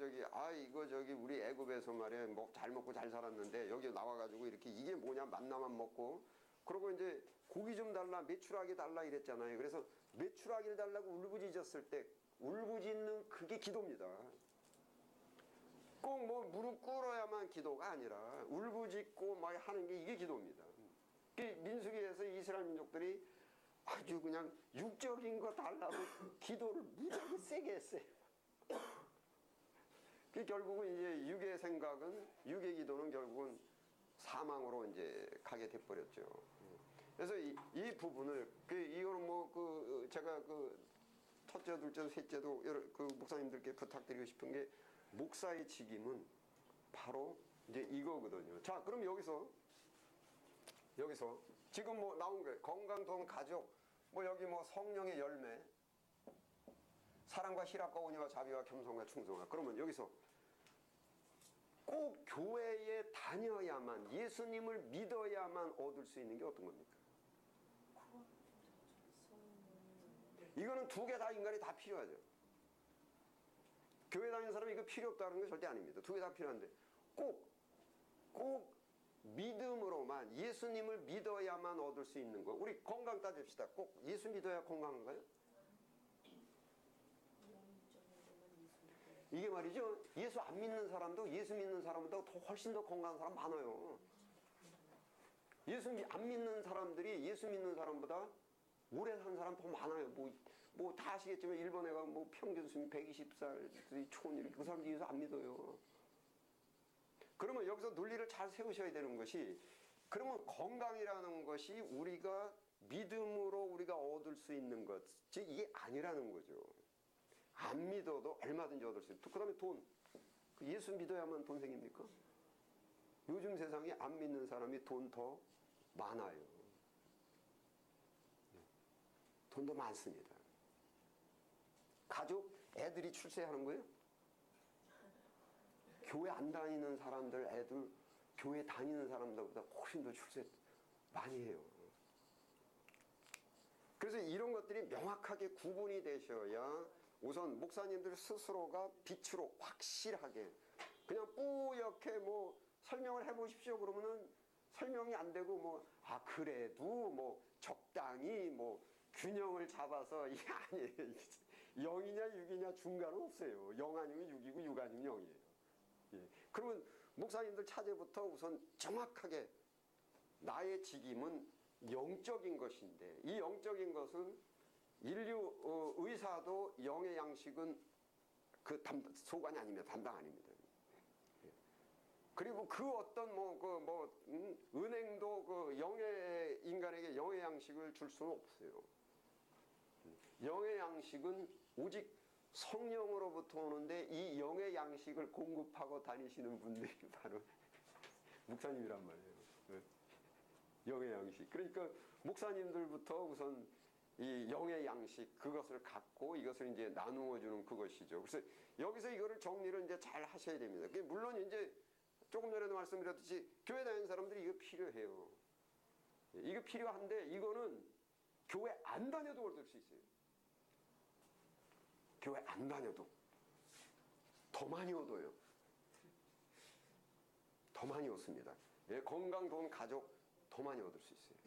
이거 우리 애굽에서 말이야 뭐 잘 먹고 잘 살았는데 여기 나와가지고 이렇게 이게 뭐냐 만나만 먹고 그러고 이제 고기 좀 달라 메추라기 달라 이랬잖아요. 그래서 메추라기를 달라고 울부짖었을 때 울부짖는 그게 기도입니다. 꼭 뭐 무릎 꿇어야만 기도가 아니라 울부짖고 막 하는 게 이게 기도입니다. 민수기에서 이스라엘 민족들이 아주 그냥 육적인 거 달라고 기도를 무지하게 세게 했어요. 결국은 이제 육의 생각은 육의 기도는 결국은 사망으로 이제 가게 돼버렸죠. 그래서 이 부분을 이거는 제가 첫째, 둘째, 셋째도 그 목사님들께 부탁드리고 싶은 게 목사의 직임은 바로 이제 이거거든요. 자, 그럼 여기서 지금 뭐 나온 거예요. 건강, 돈, 가족, 뭐 여기 뭐 성령의 열매, 사랑과 희락과 온유와 자비와 겸손과 충성과. 그러면 여기서 꼭 교회에 다녀야만 예수님을 믿어야만 얻을 수 있는 게 어떤 겁니까? 이거는 두 개 다 인간이 다 필요하죠. 교회 다니는 사람이 이거 필요 없다는 게 절대 아닙니다. 두 개 다 필요한데 꼭 믿음으로만 예수님을 믿어야만 얻을 수 있는 거. 우리 건강 따집시다. 꼭 예수 믿어야 건강한가요? 이게 말이죠. 예수 안 믿는 사람도 예수 믿는 사람보다 훨씬 더 건강한 사람 많아요. 예수 안 믿는 사람들이 예수 믿는 사람보다 오래 산 사람 더 많아요. 뭐 다 아시겠지만 일본에 가면 뭐 평균 수명 120살 초년 그 사람들이 예수 안 믿어요. 그러면 여기서 논리를 잘 세우셔야 되는 것이 그러면 건강이라는 것이 우리가 믿음으로 우리가 얻을 수 있는 것, 즉 이게 아니라는 거죠. 안 믿어도 얼마든지 얻을 수 있고 그 다음에 돈. 예수 믿어야만 돈 생깁니까? 요즘 세상에 안 믿는 사람이 돈 더 많아요. 돈도 많습니다. 가족, 애들이 출세하는 거예요? 교회 안 다니는 사람들 애들 교회 다니는 사람들보다 훨씬 더 출세 많이 해요. 그래서 이런 것들이 명확하게 구분이 되셔야 우선 목사님들 스스로가 빛으로 확실하게 그냥 뿌옇게 뭐 설명을 해보십시오 그러면은 설명이 안 되고 그래도 적당히 균형을 잡아서 이게 아니에요. 0이냐 6이냐 중간은 없어요. 0 아니면 6이고 6 아니면 0이에요. 예. 그러면 목사님들 차제부터 우선 정확하게 나의 직임은 영적인 것인데 이 영적인 것은 인류 의사도 영의 양식은 그 소관이 아닙니다. 담당 아닙니다. 예. 그리고 그 어떤 은행도 그 영의 인간에게 영의 양식을 줄 수는 없어요. 영의 양식은 오직 성령으로부터 오는데 이 영의 양식을 공급하고 다니시는 분들이 바로 목사님이란 말이에요. 영의 양식. 그러니까 목사님들부터 우선 이 영의 양식 그것을 갖고 이것을 이제 나누어 주는 그것이죠. 그래서 여기서 이거를 정리를 이제 잘 하셔야 됩니다. 물론 이제 조금 전에도 말씀드렸듯이 교회 다니는 사람들이 이거 필요해요. 이거 필요한데 이거는 교회 안 다녀도 얻을 수 있어요. 교회 안 다녀도 더 많이 얻어요. 더 많이 얻습니다. 예, 건강, 돈, 가족 더 많이 얻을 수 있어요.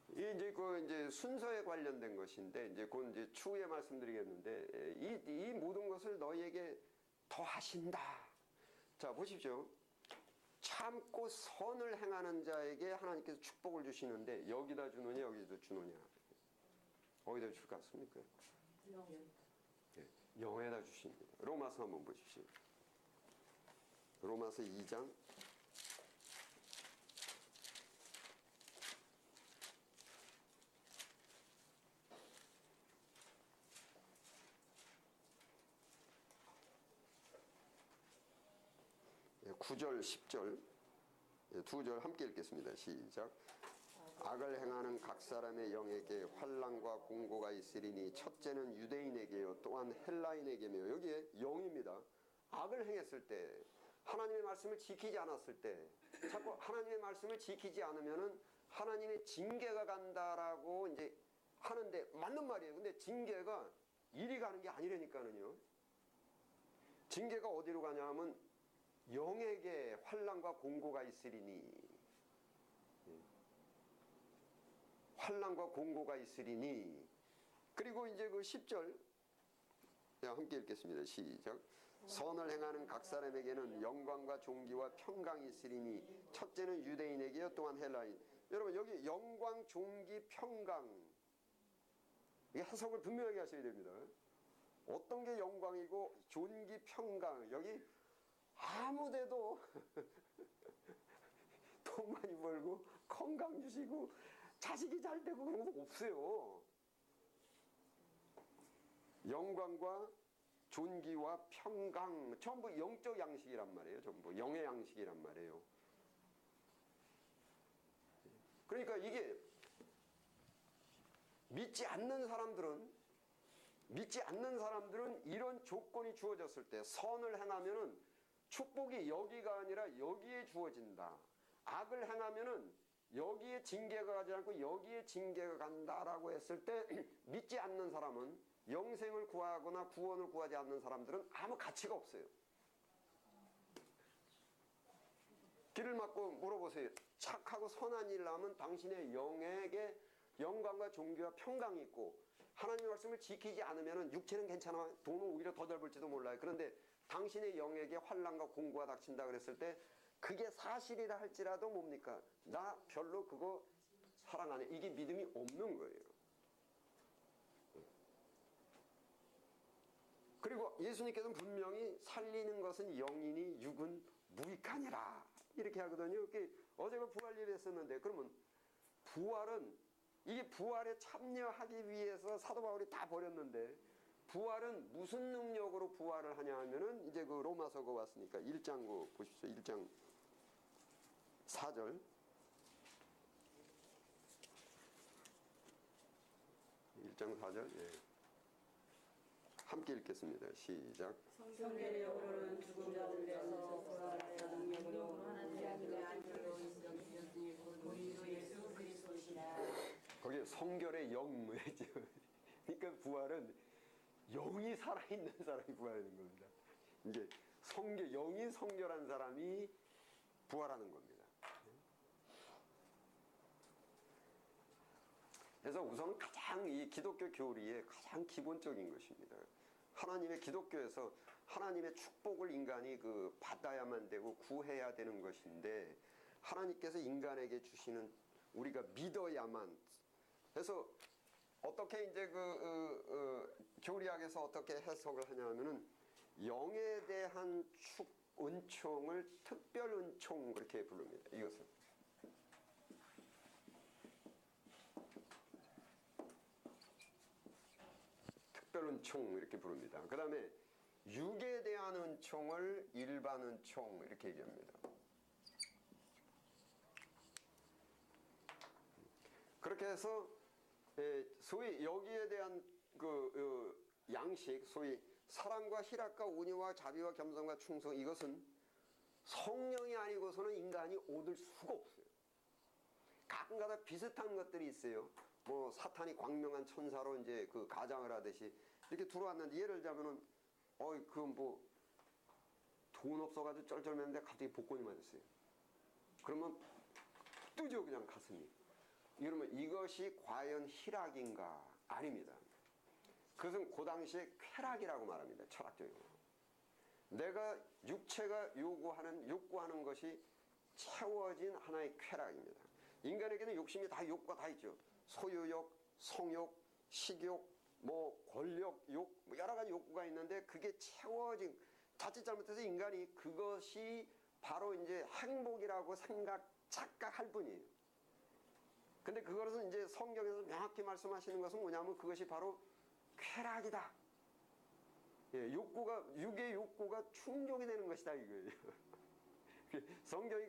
이게 이제 순서에 관련된 것인데 이제 곧 이제 추후에 말씀드리겠는데 이 모든 것을 너희에게 더 하신다. 자 보십시오. 참고 선을 행하는 자에게 하나님께서 축복을 주시는데 여기다 주느냐 여기다 주느냐 어디다 줄 것 같습니까? 네, 영에다 주십니다. 로마서 한번 보십시오. 로마서 2장 9절 10절 두 절 함께 읽겠습니다. 시작. 악을 행하는 각 사람의 영에게 환난과 공고가 있으리니 첫째는 유대인에게요 또한 헬라인에게며 여기에 영입니다. 악을 행했을 때 하나님의 말씀을 지키지 않았을 때 자꾸 하나님의 말씀을 지키지 않으면은 하나님의 징계가 간다라고 이제 하는데 맞는 말이에요. 근데 징계가 이리 가는 게 아니라니까는요. 징계가 어디로 가냐 하면 영에게 환난과 공고가 있으리니 환난과 공고가 있으리니 그리고 이제 그 10절 함께 읽겠습니다. 시작. 선을 행하는 각 사람에게는 영광과 존귀와 평강이 있으리니 첫째는 유대인에게요 또한 헬라인. 여러분 여기 영광, 존귀, 평강 이게 해석을 분명하게 하셔야 됩니다. 어떤 게 영광이고 존귀, 평강 여기 아무데도 돈 많이 벌고 건강 주시고 자식이 잘 되고 그런 거 없어요. 영광과 존귀와 평강 전부 영적 양식이란 말이에요. 전부 영의 양식이란 말이에요. 그러니까 이게 믿지 않는 사람들은 이런 조건이 주어졌을 때 선을 행하면은 축복이 여기가 아니라 여기에 주어진다. 악을 행하면은 여기에 징계가 가지 않고 여기에 징계가 간다라고 했을 때 믿지 않는 사람은 영생을 구하거나 구원을 구하지 않는 사람들은 아무 가치가 없어요. 길을 막고 물어보세요. 착하고 선한 일을 하면 당신의 영에게 영광과 존귀와 평강이 있고 하나님의 말씀을 지키지 않으면 육체는 괜찮아. 돈은 오히려 더 잘 벌지도 몰라요. 그런데 당신의 영에게 환난과 공고가 닥친다 그랬을 때 그게 사실이라 할지라도 뭡니까? 나 별로 그거 사랑 안 해. 이게 믿음이 없는 거예요. 그리고 예수님께서는 분명히 살리는 것은 영이니 육은 무익하니라 이렇게 하거든요. 어제가 부활 예배했었는데 그러면 부활은 이게 부활에 참여하기 위해서 사도 바울이 다 버렸는데 부활은 무슨 능력으로 부활을 하냐 하면은 이제 그 로마서가 왔으니까 1장 보십시오. 1장 4절 1장 4절 예. 함께 읽겠습니다. 시작. 성경의 영으로는 죽은 자들에서 부활하여 능력으로 하나님의 안으로 인정되었으니 우리도 예수 그리스도시라. 거기에 성결의 영이죠. 그러니까 부활은 영이 살아있는 사람이 부활하는 겁니다. 이게 영이 성결한 사람이 부활하는 겁니다. 그래서 우선 가장 이 기독교 교리의 가장 기본적인 것입니다. 하나님의 기독교에서 하나님의 축복을 인간이 받아야만 되고 구해야 되는 것인데 하나님께서 인간에게 주시는 우리가 믿어야만. 그래서 어떻게 이제 교리학에서 어떻게 해석을 하냐면은 영에 대한 은총을 특별 은총 그렇게 부릅니다. 이것을. 특별 은총 이렇게 부릅니다. 그 다음에 육에 대한 은총을 일반 은총 이렇게 얘기합니다. 그렇게 해서 소위 여기에 대한 양식, 소위 사랑과 희락과 온유와 자비와 겸손과 충성, 이것은 성령이 아니고서는 인간이 얻을 수가 없어요. 가끔가다 비슷한 것들이 있어요. 뭐 사탄이 광명한 천사로 이제 그 가장을 하듯이 이렇게 들어왔는데, 예를 들자면은 그건 뭐 돈 없어가지고 쩔쩔매는데 갑자기 복권이 맞았어요. 그러면 뜨죠, 그냥 가슴이. 이러면 이것이 과연 희락인가? 아닙니다. 그것은 그 당시에 쾌락이라고 말합니다. 철학적으로. 내가 육체가 욕구하는 것이 채워진 하나의 쾌락입니다. 인간에게는 욕심이 다 욕구가 다 있죠. 소유욕, 성욕, 식욕, 뭐 권력욕, 뭐 여러 가지 욕구가 있는데, 그게 채워진, 자칫 잘못해서 인간이 그것이 바로 이제 행복이라고 착각할 뿐이에요. 근데 그것은 이제 성경에서 명확히 말씀하시는 것은 뭐냐면, 그것이 바로 쾌락이다. 육의 욕구가 충족이 되는 것이다, 이거예요. 성경이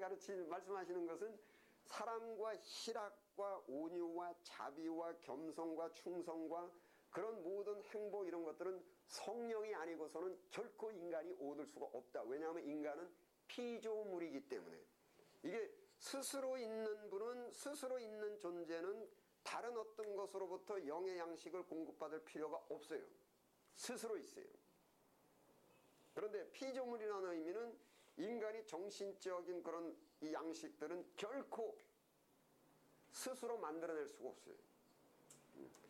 말씀하시는 것은 사랑과 희락과 온유와 자비와 겸손과 충성과 그런 모든 행복, 이런 것들은 성령이 아니고서는 결코 인간이 얻을 수가 없다. 왜냐하면 인간은 피조물이기 때문에. 이게 스스로 있는 분은, 스스로 있는 존재는 다른 어떤 것으로부터 영의 양식을 공급받을 필요가 없어요. 스스로 있어요. 그런데 피조물이라는 의미는 인간이 정신적인 그런 이 양식들은 결코 스스로 만들어낼 수가 없어요.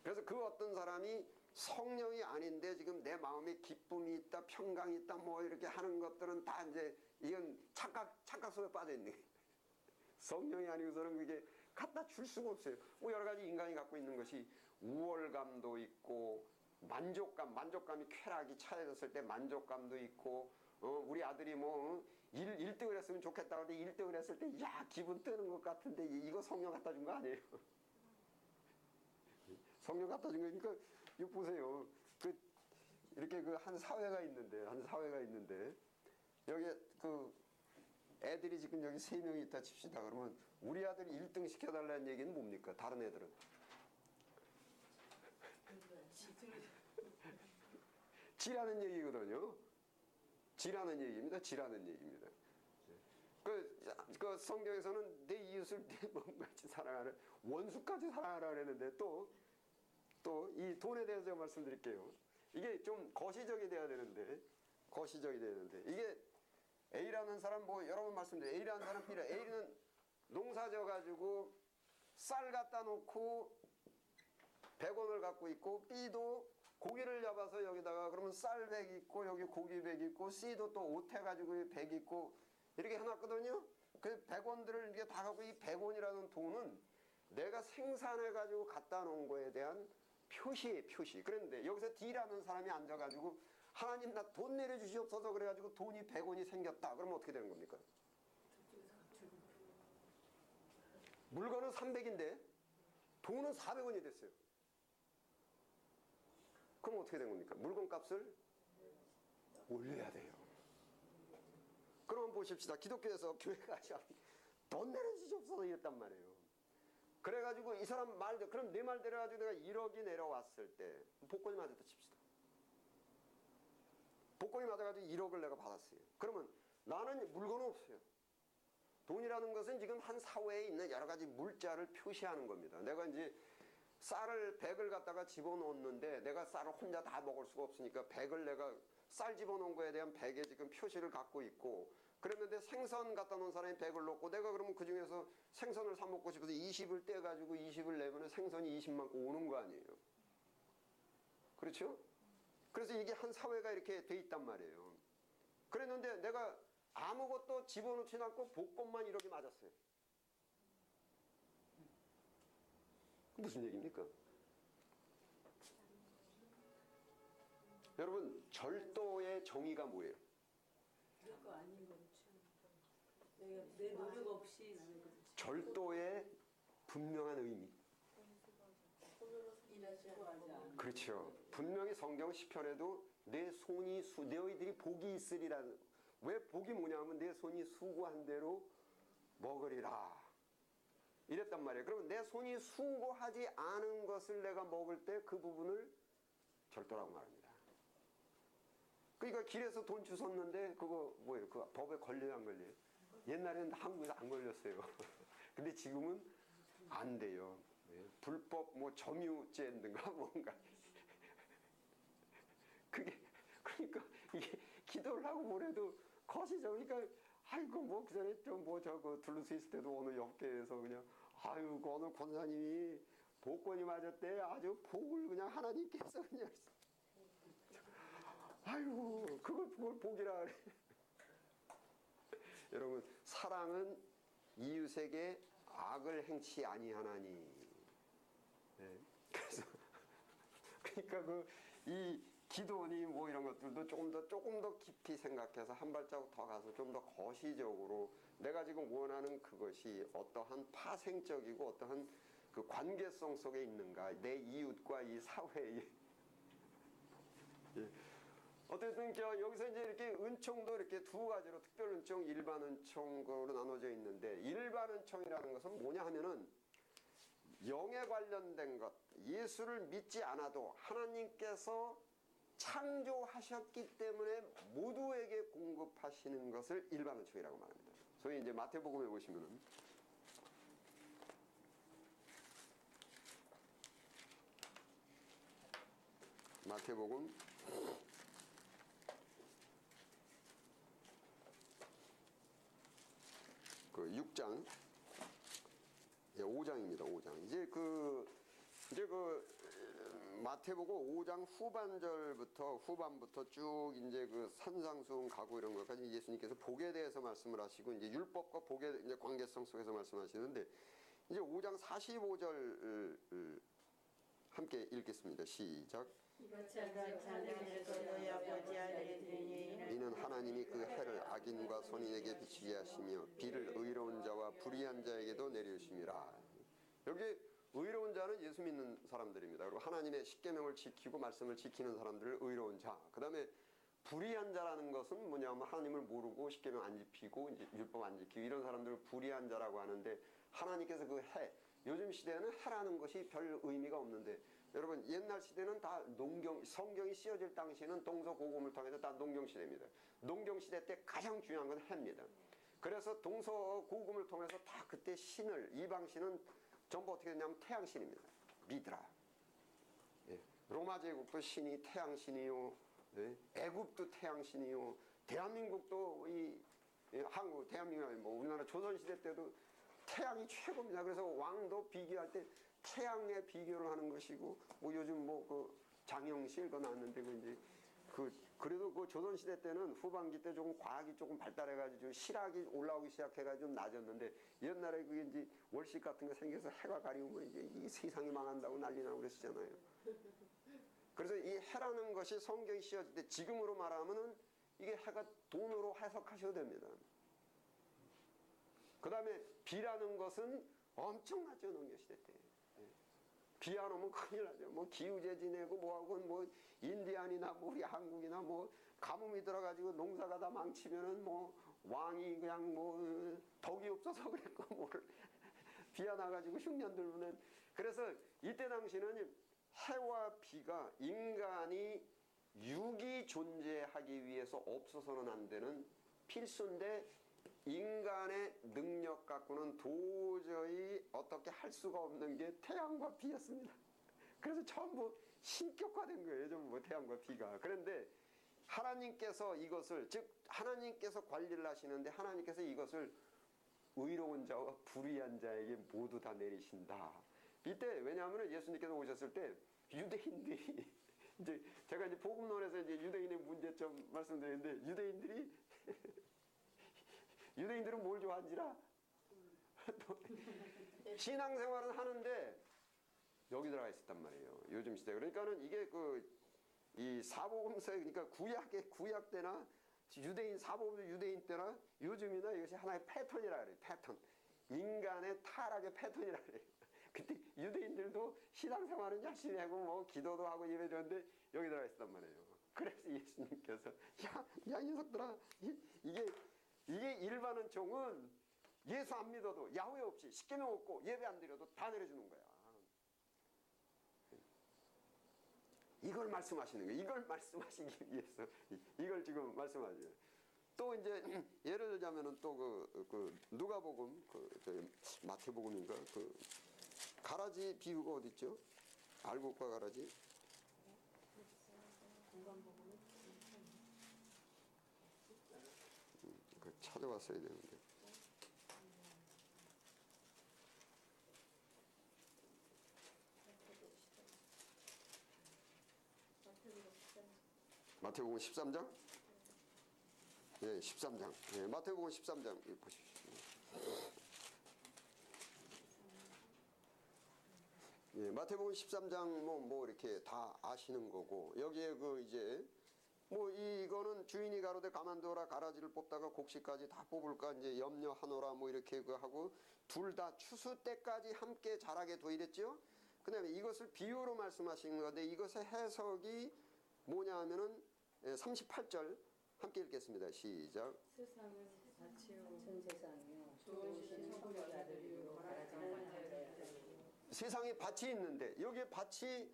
그래서 그 어떤 사람이 성령이 아닌데 지금 내 마음에 기쁨이 있다, 평강이 있다, 뭐 이렇게 하는 것들은 다 이제 이건 착각 속에 빠져 있는 거예요. 성령이 아니고서는 그게 갖다 줄 수가 없어요. 뭐 여러 가지 인간이 갖고 있는 것이 우월감도 있고, 만족감이 쾌락이 차려졌을 때 만족감도 있고, 우리 아들이 뭐 1등을 했으면 좋겠다 근데 1등을 했을 때 야, 기분 뜨는 것 같은데 이거 성령 갖다 준 거 아니에요? 성령 갖다 준 거니까 이거 보세요. 이렇게 한 사회가 있는데 여기 애들이 지금 여기 3명이 있다 칩시다. 그러면 우리 아들이 1등 시켜달라는 얘기는 뭡니까? 다른 애들은 지라는 얘기거든요. 지라는 얘기입니다. 그 성경에서는 내 이웃을 내 몸같이 사랑하는, 원수까지 사랑하라 그랬는데, 또 이 돈에 대해서 제가 말씀드릴게요. 이게 좀 거시적이 돼야 되는데, 이게 A라는 사람, 뭐 여러 번 말씀드려요. A라는 사람, A는 농사 져가지고 쌀 갖다 놓고 100원을 갖고 있고, B도 고기를 잡아서 여기다가 그러면 쌀 100 있고 여기 고기 100 있고, C도 또 옷 해가지고 100 있고 이렇게 해놨거든요. 그 100원들을 이게 다 갖고, 이 100원이라는 돈은 내가 생산해가지고 갖다 놓은 거에 대한 표시예요, 표시. 그런데 여기서 D라는 사람이 앉아가지고 하나님 나 돈 내려주시옵소서 그래가지고 돈이 100원이 생겼다. 그러면 어떻게 되는 겁니까? 물건은 300인데 돈은 400원이 됐어요. 그럼 어떻게 된 겁니까? 물건 값을 올려야 돼요. 그럼 보십시다. 기독교에서 교회가 돈 내려주시옵소서 이랬단 말이에요. 그래가지고 이 사람 말대로, 그럼 내 말대로 해가지고 내가 1억이 내려왔을 때 복권이 맞았다 칩시다. 복권이 맞아가지고 1억을 내가 받았어요. 그러면 나는 물건은 없어요. 돈이라는 것은 지금 한 사회에 있는 여러 가지 물자를 표시하는 겁니다. 내가 이제 쌀을 100을 갖다가 집어넣었는데 내가 쌀을 혼자 다 먹을 수가 없으니까 100을 내가 쌀 집어넣은 거에 대한 100의 지금 표시를 갖고 있고, 그랬는데 생선 갖다 놓은 사람이 100을 넣고, 내가 그러면 그 중에서 생선을 사 먹고 싶어서 20을 떼가지고 20을 내면 생선이 20만 오는 거 아니에요. 그렇죠? 그래서 이게 한 사회가 이렇게 돼 있단 말이에요. 그랬는데 내가 아무것도 집어넣지 않고 복권만 1억이 맞았어요. 무슨 얘기입니까? 여러분, 절도의 정의가 뭐예요? 내 거 아닌 거로 취하는 내 노력 없이 나는 것을 절도의 분명한 의미. 그렇죠. 분명히 성경 시편에도 내 손이 너희들이 복이 있으리라는, 왜 복이 뭐냐면 내 손이 수고한 대로 먹으리라. 이랬단 말이에요. 그러면 내 손이 수고하지 않은 것을 내가 먹을 때 그 부분을 절도라고 말합니다. 그러니까 길에서 돈 주웠는데 그거 뭐예요? 그 법에 걸려요, 안 걸려요? 옛날에는 한국에서 안 걸렸어요. 근데 지금은 안 돼요. 네. 불법 뭐 점유죄인가 뭔가. 그게 그러니까 이게 기도를 하고 뭐래도 거시죠. 그러니까 아이고 뭐 그전에 좀 뭐 저거 둘러서 있을 때도 오늘 옆계에서 그냥 아유 그 오늘 권사님이 복권이 맞았대. 아주 복을 그냥 하나님께서 그냥 아유 그걸 복이라 그래. 여러분 사랑은 이웃에게 악을 행치 아니하나니. 네. 그래서 그러니까 이 기도니 뭐 이런 것들도 조금 더 깊이 생각해서 한 발자국 더 가서 좀 더 거시적으로 내가 지금 원하는 그것이 어떠한 파생적이고 어떠한 그 관계성 속에 있는가, 내 이웃과 이 사회에. 예. 어쨌든 여기서 이제 이렇게 은총도 이렇게 두 가지로 특별 은총, 일반 은총으로 나눠져 있는데, 일반 은총이라는 것은 뭐냐 하면은 영에 관련된 것, 예수를 믿지 않아도 하나님께서 창조하셨기 때문에 모두에게 공급하시는 것을 일반 은총이라고 말합니다. 소위 이제 마태복음에 보시면은 마태복음 6장, 예, 5장입니다. 5장. 이제 마태복음 5장 후반부터 쭉 이제 그 산상수훈 가고 이런 것까지 예수님께서 복에 대해서 말씀을 하시고 이제 율법과 복의 이제 관계성 속에서 말씀하시는데, 이제 5장 45절 함께 읽겠습니다. 시작. 이는 하나님이 그 해를 악인과 선인에게 비추게 하시며 비를 의로운 자와 불의한 자에게도 내리우심이라. 여기 의로운 자는 예수 믿는 사람들입니다. 그리고 하나님의 십계명을 지키고 말씀을 지키는 사람들을 의로운 자. 그 다음에 불의한 자라는 것은 뭐냐면 하나님을 모르고 십계명 안 지키고 이제 율법 안 지키고 이런 사람들을 불의한 자라고 하는데, 하나님께서 그 해, 요즘 시대에는 해라는 것이 별 의미가 없는데, 여러분 옛날 시대는 다 성경이 씌어질 당시에는 동서고금을 통해서 다 농경시대입니다. 농경시대 때 가장 중요한 건 해입니다. 그래서 동서고금을 통해서 다 그때 신을, 이방신은 전부 어떻게 되냐면 태양신입니다. 미드라. 예. 로마 제국도 신이 태양신이요. 예. 애굽도 태양신이요. 대한민국도 한국, 대한민국, 뭐 우리나라 조선시대 때도 태양이 최고입니다. 그래서 왕도 비교할 때 태양에 비교를 하는 것이고, 뭐 요즘 장영실 거 나왔는데 그래도 그 조선시대 때는 후반기 때 조금 과학이 조금 발달해가지고 실학이 올라오기 시작해가지고 좀 낮았는데, 옛날에 그게 이제 월식 같은 거 생겨서 해가 가리우면 이제 이 세상이 망한다고 난리 나고 그랬었잖아요. 그래서 이 해라는 것이 성경이 씌어질 때 지금으로 말하면은 이게 해가 돈으로 해석하셔도 됩니다. 그 다음에 비라는 것은 엄청나죠, 농경시대 때. 비 안 오면 큰일 나죠. 뭐 기후제 지내고 뭐하고 뭐 인디안이나 뭐 우리 한국이나 뭐 가뭄이 들어가지고 농사가 다 망치면은 뭐 왕이 그냥 뭐 덕이 없어서 그랬고 뭘 비 안 와가지고 흉년 들면은. 그래서 이때 당시는 해와 비가 인간이 육이 존재하기 위해서 없어서는 안 되는 필수인데, 인간의 능력 갖고는 도저히 어떻게 할 수가 없는 게 태양과 비였습니다. 그래서 전부 신격화된 거예요, 전부 태양과 비가. 그런데 하나님께서 이것을, 즉 하나님께서 관리를 하시는데 하나님께서 이것을 의로운 자와 불의한 자에게 모두 다 내리신다. 이때 왜냐하면 예수님께서 오셨을 때 유대인들이 이제 제가 이제 복음론에서 이제 유대인의 문제점 말씀드리는데, 유대인들은 뭘 좋아한지라? 신앙생활은 하는데 여기 들어가 있었단 말이에요, 요즘 시대. 그러니까는 이게 이 사복음서, 그러니까 구약 때나 유대인 사복음서 유대인 때나 요즘이나 이것이 하나의 패턴이라 그래요. 패턴. 인간의 타락의 패턴이라 그래요. 그때 유대인들도 신앙생활은 열심히 하고 뭐 기도도 하고 이러는데 여기 들어가 있었단 말이에요. 그래서 예수님께서 야 이 녀석들아, 이게 일반 은총은 예수 안 믿어도 야훼 없이 십계명 없고 예배 안 드려도 다 내려주는 거야. 이걸 말씀하시는 거예요. 이걸 말씀하시기 위해서 이걸 지금 말씀하죠. 또 이제 예를 들자면은 또 그 누가복음 마태복음인가 그 가라지 비유가 어디 있죠? 알곡과 가라지. 공간복음은 그 찾아왔어야 되는데. 마태복음 13장? 예, 13장. 예, 마태복음 13장 보십시오. 예, 마태복음 13장 뭐 이렇게 다 아시는 거고 여기에 그 이제 뭐 이거는 주인이 가로되 가만두어라 가라지를 뽑다가 곡식까지 다 뽑을까 이제 염려하노라 뭐 이렇게 그 하고 둘 다 추수 때까지 함께 자라게 두이랬죠. 그다음에 이것을 비유로 말씀하신 건데 이것의 해석이 뭐냐 하면은 38절 함께 읽겠습니다. 시작. 세상은 다치고 전 세상이요 좋으신 천국의 아들이요 세상에 밭이 있는데 여기에 밭이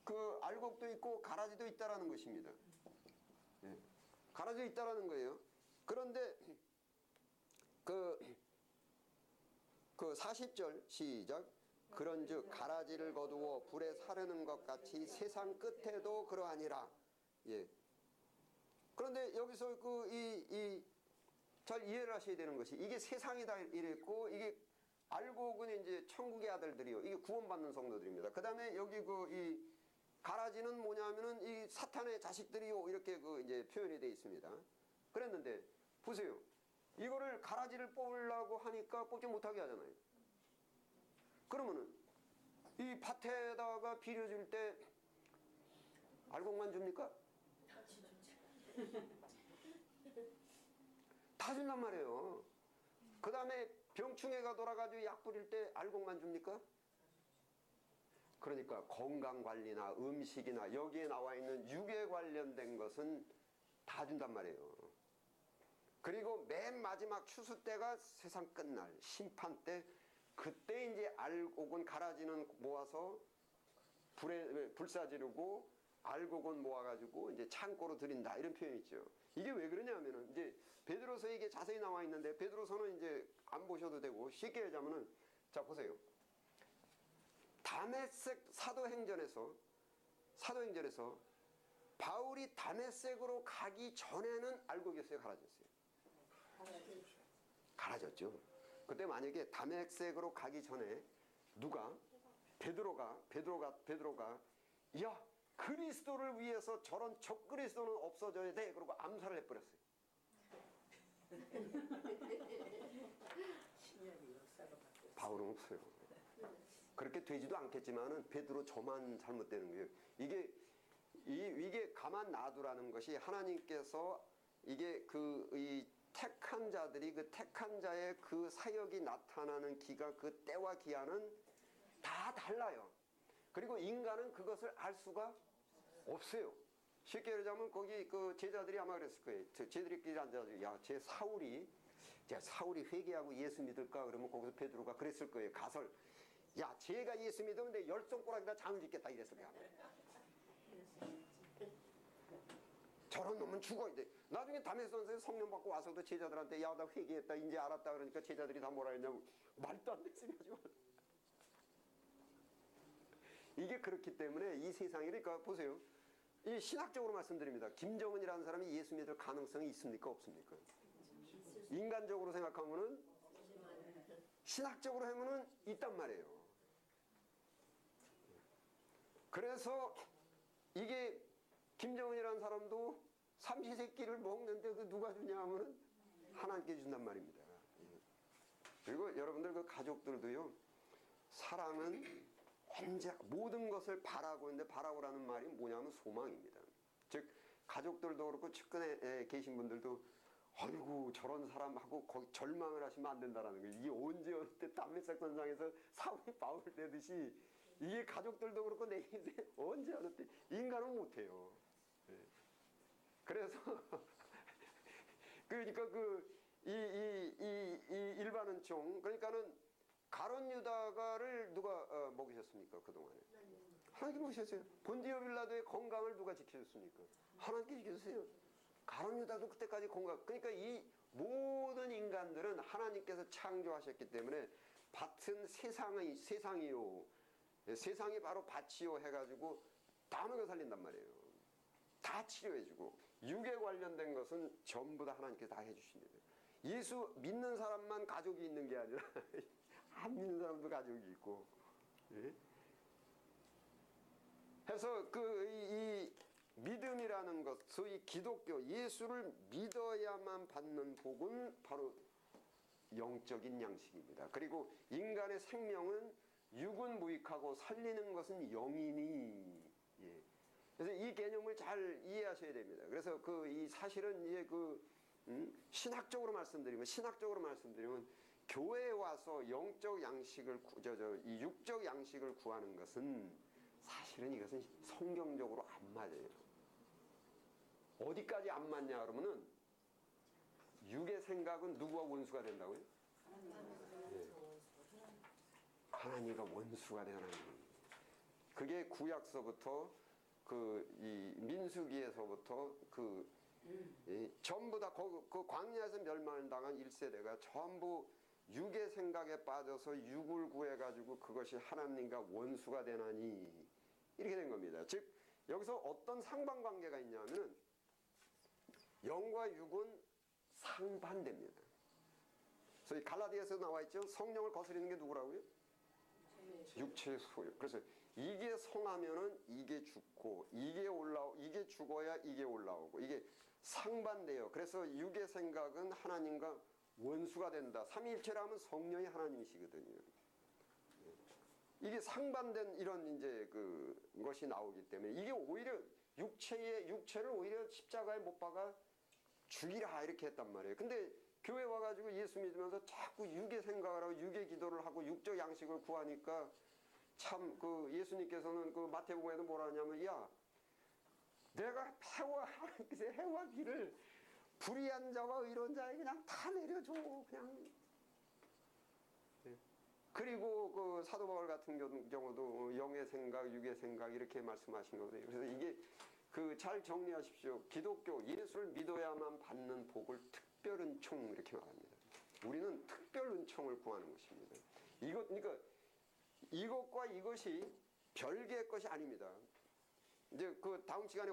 그 알곡도 있고 가라지도 있다라는 것입니다. 예. 가라지도 있다라는 거예요. 그런데 그 40절 시작. 그런즉 가라지를 거두어 불에 사르는 것 같이 세상 끝에도 그러하니라. 예. 그런데 여기서 잘 이해를 하셔야 되는 것이 이게 세상이다 이랬고 이게 알곡은 이제 천국의 아들들이요. 이게 구원받는 성도들입니다. 그 다음에 여기 이 가라지는 뭐냐면은 이 사탄의 자식들이요. 이렇게 이제 표현이 되어 있습니다. 그랬는데 보세요. 이거를 가라지를 뽑으려고 하니까 뽑지 못하게 하잖아요. 그러면은 이 밭에다가 비료 줄 때 알곡만 줍니까? 다 준단 말이에요. 그 다음에 병충해가 돌아가지고 약 뿌릴 때 알곡만 줍니까? 그러니까 건강관리나 음식이나 여기에 나와 있는 육에 관련된 것은 다 준단 말이에요. 그리고 맨 마지막 추수 때가 세상 끝날 심판 때 그때 이제 알곡은 가라지는 모아서 불에 불사지르고 알곡은 모아가지고 이제 창고로 들인다 이런 표현이 있죠. 이게 왜 그러냐면은 이제 베드로서 이게 자세히 나와 있는데 베드로서는 이제 안 보셔도 되고 쉽게 얘기하면은 자 보세요. 다메섹 사도행전에서 바울이 다메섹으로 가기 전에는 알곡이었어요, 가라졌어요. 가라졌죠. 그때 만약에 다메섹으로 가기 전에 누가 베드로가 야 그리스도를 위해서 저런 적그리스도는 없어져야 돼. 그러고 암살을 해버렸어요. 바울은 없어요. 그렇게 되지도 않겠지만은 베드로 저만 잘못되는 거예요. 이게 가만 놔두라는 것이 하나님께서 이게 이 택한 자들이 그 택한 자의 그 사역이 나타나는 기간 그 때와 기한은 다 달라요. 그리고 인간은 그것을 알 수가 없어요. 쉽게 얘기하자면 거기 그 제자들이 아마 그랬을 거예요. 제자들끼리 앉아서 야, 제 사울이 회개하고 예수 믿을까? 그러면 거기서 베드로가 그랬을 거예요. 가설. 야, 쟤가 예수 믿으면 내 열 손가락에다 장을 짓겠다 이랬을 거야. 저런 놈은 죽어야 돼. 나중에 담에서 성령 받고 와서도 제자들한테 야, 나 회개했다 이제 알았다 그러니까 제자들이 다 뭐라 했냐고 말도 안 됐으면 하지 마. 이게 그렇기 때문에 이 세상이 그러니까 보세요. 이 신학적으로 말씀드립니다. 김정은이라는 사람이 예수 믿을 가능성이 있습니까? 없습니까? 인간적으로 생각하면은 신학적으로 하면은 있단 말이에요. 그래서 이게 김정은이라는 사람도 삼시세끼를 먹는데 그 누가 주냐 하면은 하나님께 준단 말입니다. 그리고 여러분들 그 가족들도요. 사랑은 언제 모든 것을 바라고 있는데 바라고라는 말이 뭐냐면 소망입니다. 즉 가족들도 그렇고 측근에 계신 분들도 아이고 저런 사람하고 거기 절망을 하시면 안 된다라는 거예요. 이게 언제 어느 때 담메색 선상에서 사울이 바울을 내듯이 이게 가족들도 그렇고 내 인생 언제 어느 때 인간은 못해요. 그래서 그러니까 이 일반은 은총. 그러니까는 가룟 유다가를 누가 먹이셨습니까? 그동안에. 하나님 먹이셨어요. 본디오 빌라도의 건강을 누가 지켜줬습니까? 하나님께 지켜주세요. 가룟 유다도 그때까지 건강. 그러니까 이 모든 인간들은 하나님께서 창조하셨기 때문에 밭은 세상이요. 세상이 바로 밭이요 해가지고 다 먹여 살린단 말이에요. 다 치료해주고 육에 관련된 것은 전부 다 하나님께서 다 해주십니다. 예수 믿는 사람만 가족이 있는 게 아니라 안 믿는 사람도 가족이 있고. 예? 해서 이 믿음이라는 것, 소위 기독교, 예수를 믿어야만 받는 복은 바로 영적인 양식입니다. 그리고 인간의 생명은 육은 무익하고 살리는 것은 영이니. 예. 그래서 이 개념을 잘 이해하셔야 됩니다. 그래서 이 사실은 이제 신학적으로 말씀드리면 교회에 와서 영적 양식을 이 육적 양식을 구하는 것은 사실은 이것은 성경적으로 안 맞아요. 어디까지 안 맞냐 그러면은 육의 생각은 누구와 원수가 된다고요? 하나님과 원수가 되는 하나님. 그게 구약서부터 이 민수기에서부터 전부 다 그 광야에서 멸망을 당한 1세대가 전부 육의 생각에 빠져서 육을 구해가지고 그것이 하나님과 원수가 되나니 이렇게 된 겁니다. 즉 여기서 어떤 상반관계가 있냐면은 영과 육은 상반됩니다. 소위 갈라디아에서 나와 있죠. 성령을 거스리는 게 누구라고요? 육체의 소유. 그래서 이게 성하면은 이게 죽고 이게 죽어야 이게 올라오고 이게 상반돼요. 그래서 육의 생각은 하나님과 원수가 된다. 삼위일체라면 성령이 하나님이시거든요. 이게 상반된 이런 이제 것이 나오기 때문에 이게 오히려 육체를 오히려 십자가에 못 박아 죽이라 이렇게 했단 말이에요. 근데 교회 와가지고 예수 믿으면서 자꾸 육의 생각을 하고 육의 기도를 하고 육적 양식을 구하니까 참 예수님께서는 마태복음에도 뭐라 하냐면 야 내가 해와 비를 불의한 자와 의로운 자에 그냥 다 내려줘 그냥. 그리고 사도 바울 같은 경우도 영의 생각, 육의 생각 이렇게 말씀하신 거거든요. 그래서 이게 잘 정리하십시오. 기독교 예수를 믿어야만 받는 복을 특별 은총 이렇게 말합니다. 우리는 특별 은총을 구하는 것입니다. 그러니까 이것과 이것이 별개의 것이 아닙니다. 이제 다음 시간에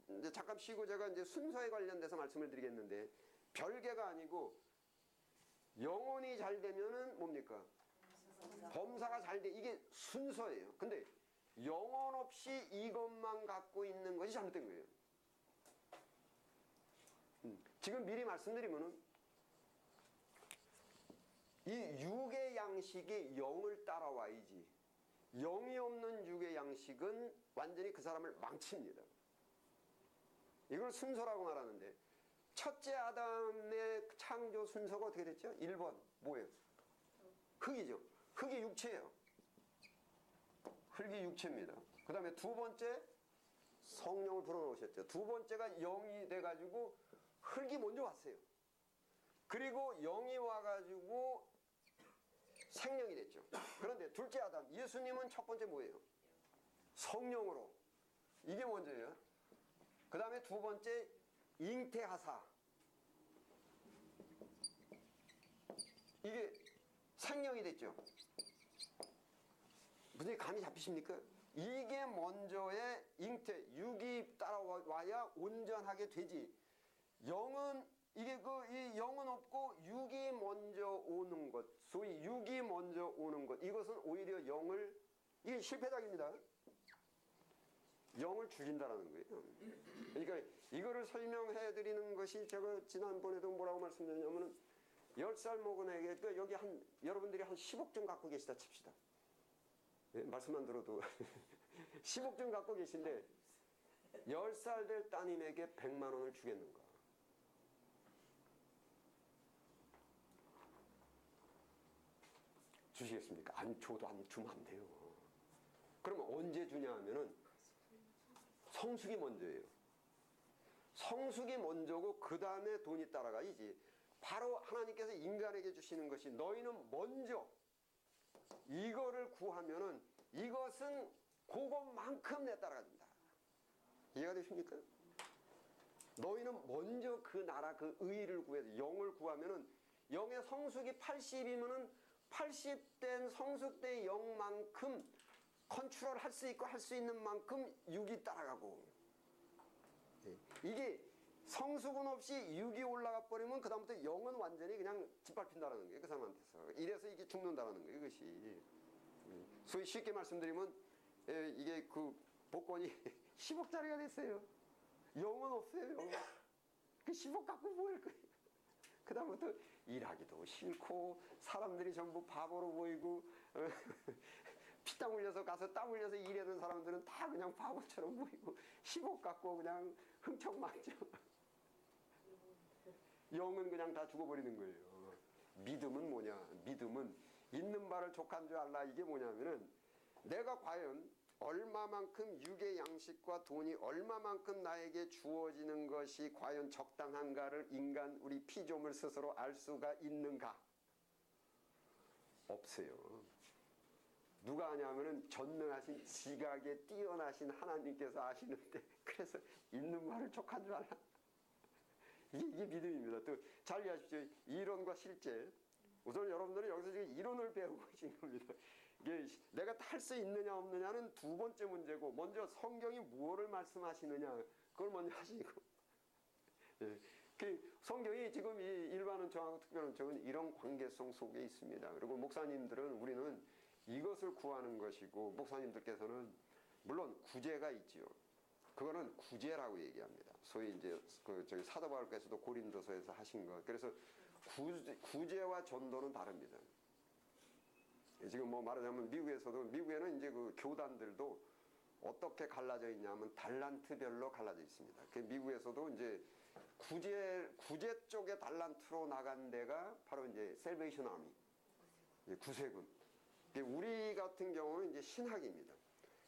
이제 잠깐 쉬고 제가 이제 순서에 관련돼서 말씀을 드리겠는데 별개가 아니고 영혼이 잘 되면은 뭡니까? 범사가 잘 돼. 이게 순서예요. 근데 영혼 없이 이것만 갖고 있는 것이 잘못된 거예요. 지금 미리 말씀드리면은 이 육의 양식이 영을 따라와야지 영이 없는 육의 양식은 완전히 그 사람을 망칩니다. 이걸 순서라고 말하는데 첫째 아담의 창조 순서가 어떻게 됐죠? 1번 뭐예요? 흙이죠. 흙이 육체예요. 흙이 육체입니다. 그 다음에 두 번째 성령을 불어넣으셨죠. 두 번째가 영이 돼가지고 흙이 먼저 왔어요. 그리고 영이 와가지고 생명이 됐죠. 그런데 둘째 아담 예수님은 첫 번째 뭐예요? 성령으로. 이게 먼저예요. 그 다음에 두 번째 잉태하사. 이게 생명이 됐죠. 무슨 감이 잡히십니까? 이게 먼저의 잉태, 육이 따라와야 온전하게 되지. 영은 이 영은 없고 육이 먼저 오는 것, 소위 육이 먼저 오는 것. 이것은 오히려 이게 실패작입니다. 영을 죽인다라는 거예요. 그러니까 이거를 설명해 드리는 것이 제가 지난번에도 뭐라고 말씀드렸냐면은 10살 먹은 애게 여기 여러분들이 한 10억 좀 갖고 계시다 칩시다. 네, 말씀만 들어도 10억 좀 갖고 계신데 10살 될 따님에게 100만 원을 주겠는가? 주시겠습니까? 안 줘도 안 주면 안 돼요. 그러면 언제 주냐 하면은 성숙이 먼저예요. 성숙이 먼저고 그 다음에 돈이 따라가야지. 바로 하나님께서 인간에게 주시는 것이 너희는 먼저 이거를 구하면은 이것은 그것만큼 내 따라간다. 이해가 되십니까? 너희는 먼저 그 나라 그 의를 구해서 영을 구하면은 영의 성숙이 80이면은 80된 성숙된 영만큼 컨트롤 할 수 있고 할 수 있는 만큼 육이 따라가고, 이게 성숙은 없이 육이 올라가 버리면 그 다음부터 영은 완전히 그냥 짓밟힌다는 거예요. 그 사람한테서. 이래서 이게 죽는다는 거예요. 이것이. 소위 쉽게 말씀드리면 이게 그 복권이 10억짜리가 됐어요. 영은 없어요. 영은. 그 10억 갖고 뭐 할 거예요. 그 다음부터 일하기도 싫고 사람들이 전부 바보로 보이고 피땀 흘려서 가서 땀 흘려서 일하는 사람들은 다 그냥 바보처럼 보이고 10억 갖고 그냥 흥청망청. 영은 그냥 다 죽어버리는 거예요. 믿음은 뭐냐? 믿음은 있는 바를 족한 줄 알라. 이게 뭐냐면은 내가 과연 얼마만큼 육의 양식과 돈이 얼마만큼 나에게 주어지는 것이 과연 적당한가를 인간 우리 피조물 스스로 알 수가 있는가? 없어요. 누가 아냐면은 전능하신 지각에 뛰어나신 하나님께서 아시는데, 그래서 있는 말을 족한 줄 알아. 이게 믿음입니다. 또 잘 이해하십시오. 이론과 실제. 우선 여러분들은 여기서 지금 이론을 배우고 계신 겁니다. 이게 내가 할 수 있느냐 없느냐는 두 번째 문제고, 먼저 성경이 무엇을 말씀하시느냐 그걸 먼저 하시고, 그 성경이 지금 이 일반 은총하고 특별 은총은 이런 관계성 속에 있습니다. 그리고 목사님들은 우리는 이것을 구하는 것이고, 목사님들께서는 물론 구제가 있지요. 그거는 구제라고 얘기합니다. 소위 이제 저기 사도 바울께서도 고린도서에서 하신 것. 그래서 구제와 전도는 다릅니다. 지금 뭐 말하자면 미국에는 이제 그 교단들도 어떻게 갈라져 있냐면 달란트별로 갈라져 있습니다. 그 미국에서도 이제 구제 쪽에 달란트로 나간 데가 바로 이제 셀베이션 아미, 구세군. 우리 같은 경우는 이제 신학입니다.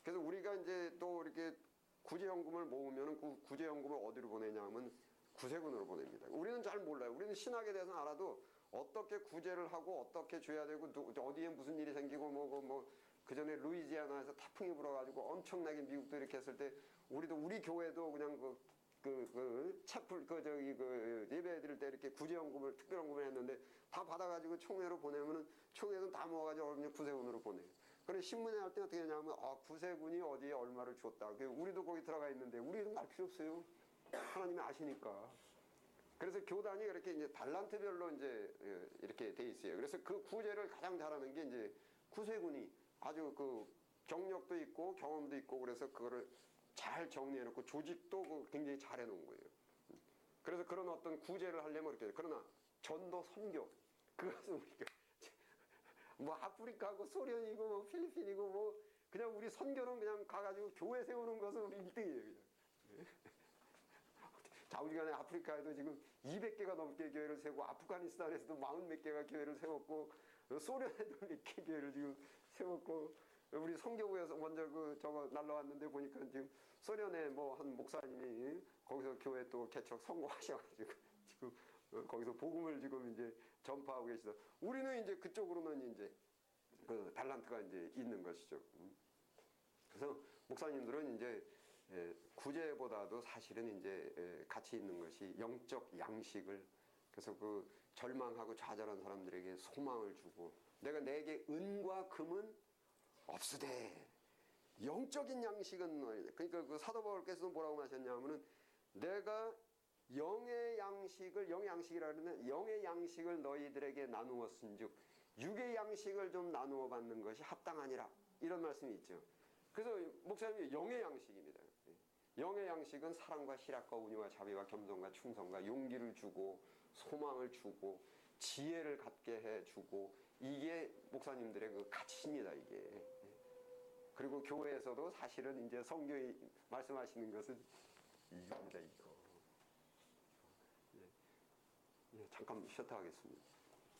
그래서 우리가 이제 또 이렇게 구제연금을 모으면은 그 구제연금을 어디로 보내냐면 구세군으로 보냅니다. 우리는 잘 몰라요. 우리는 신학에 대해서는 알아도 어떻게 구제를 하고 어떻게 줘야 되고 어디에 무슨 일이 생기고 그 전에 루이지아나에서 태풍이 불어가지고 엄청나게 미국도 이렇게 했을 때 우리 교회도 그냥 채플 예배 드릴 때 이렇게 구제연금을 특별연금을 했는데 다 받아가지고 총회로 보내면은 총회는 다 모아가지고 그냥 구세군으로 보내요. 그래 신문에 할 때 어떻게 하냐면 구세군이 어디에 얼마를 줬다. 우리도 거기 들어가 있는데 우리는 알 필요 없어요. 하나님이 아시니까. 그래서 교단이 이렇게 이제 달란트별로 이제 이렇게 돼 있어요. 그래서 그 구제를 가장 잘하는 게 이제 구세군이 아주 그 경력도 있고 경험도 있고, 그래서 그거를 잘 정리해놓고 조직도 굉장히 잘 해놓은 거예요. 그래서 그런 어떤 구제를 하려면 이렇게. 그러나 전도 선교 그것은 우리가 뭐 아프리카고 소련이고 뭐 필리핀이고 뭐 그냥 우리 선교는 그냥 가가지고 교회 세우는 것은 우리 1등이에요. 그냥. 자우지간에 아프리카에도 지금 200개가 넘게 교회를 세우고, 아프가니스탄에서도 40몇 개가 교회를 세웠고, 소련에도 몇 개 교회를 지금 세웠고, 우리 선교부에서 먼저 저거 날라왔는데 보니까 지금 소련에 뭐 한 목사님이 거기서 교회 또 개척 성공하셔가지고 지금 거기서 복음을 지금 이제 전파하고 계시다. 우리는 이제 그쪽으로는 이제 그 달란트가 이제 있는 것이죠. 그래서 목사님들은 이제 구제보다도 사실은 이제 가치 있는 것이 영적 양식을, 그래서 그 절망하고 좌절한 사람들에게 소망을 주고, 내게 은과 금은 없으되 영적인 양식은, 그러니까 그 사도 바울께서도 뭐라고 하셨냐면은 내가 영의 양식이라 그러면 영의 양식을 너희들에게 나누었은즉 육의 양식을 좀 나누어 받는 것이 합당하니라, 이런 말씀이 있죠. 그래서 목사님이 영의 양식입니다. 영의 양식은 사랑과 희락과 온유와 자비와 겸손과 충성과 용기를 주고 소망을 주고 지혜를 갖게 해주고, 이게 목사님들의 그 가치입니다. 이게. 그리고 교회에서도 사실은 이제 성경이 말씀하시는 것은 이겁니다. 이거. 잠깐 쉬었다 하겠습니다.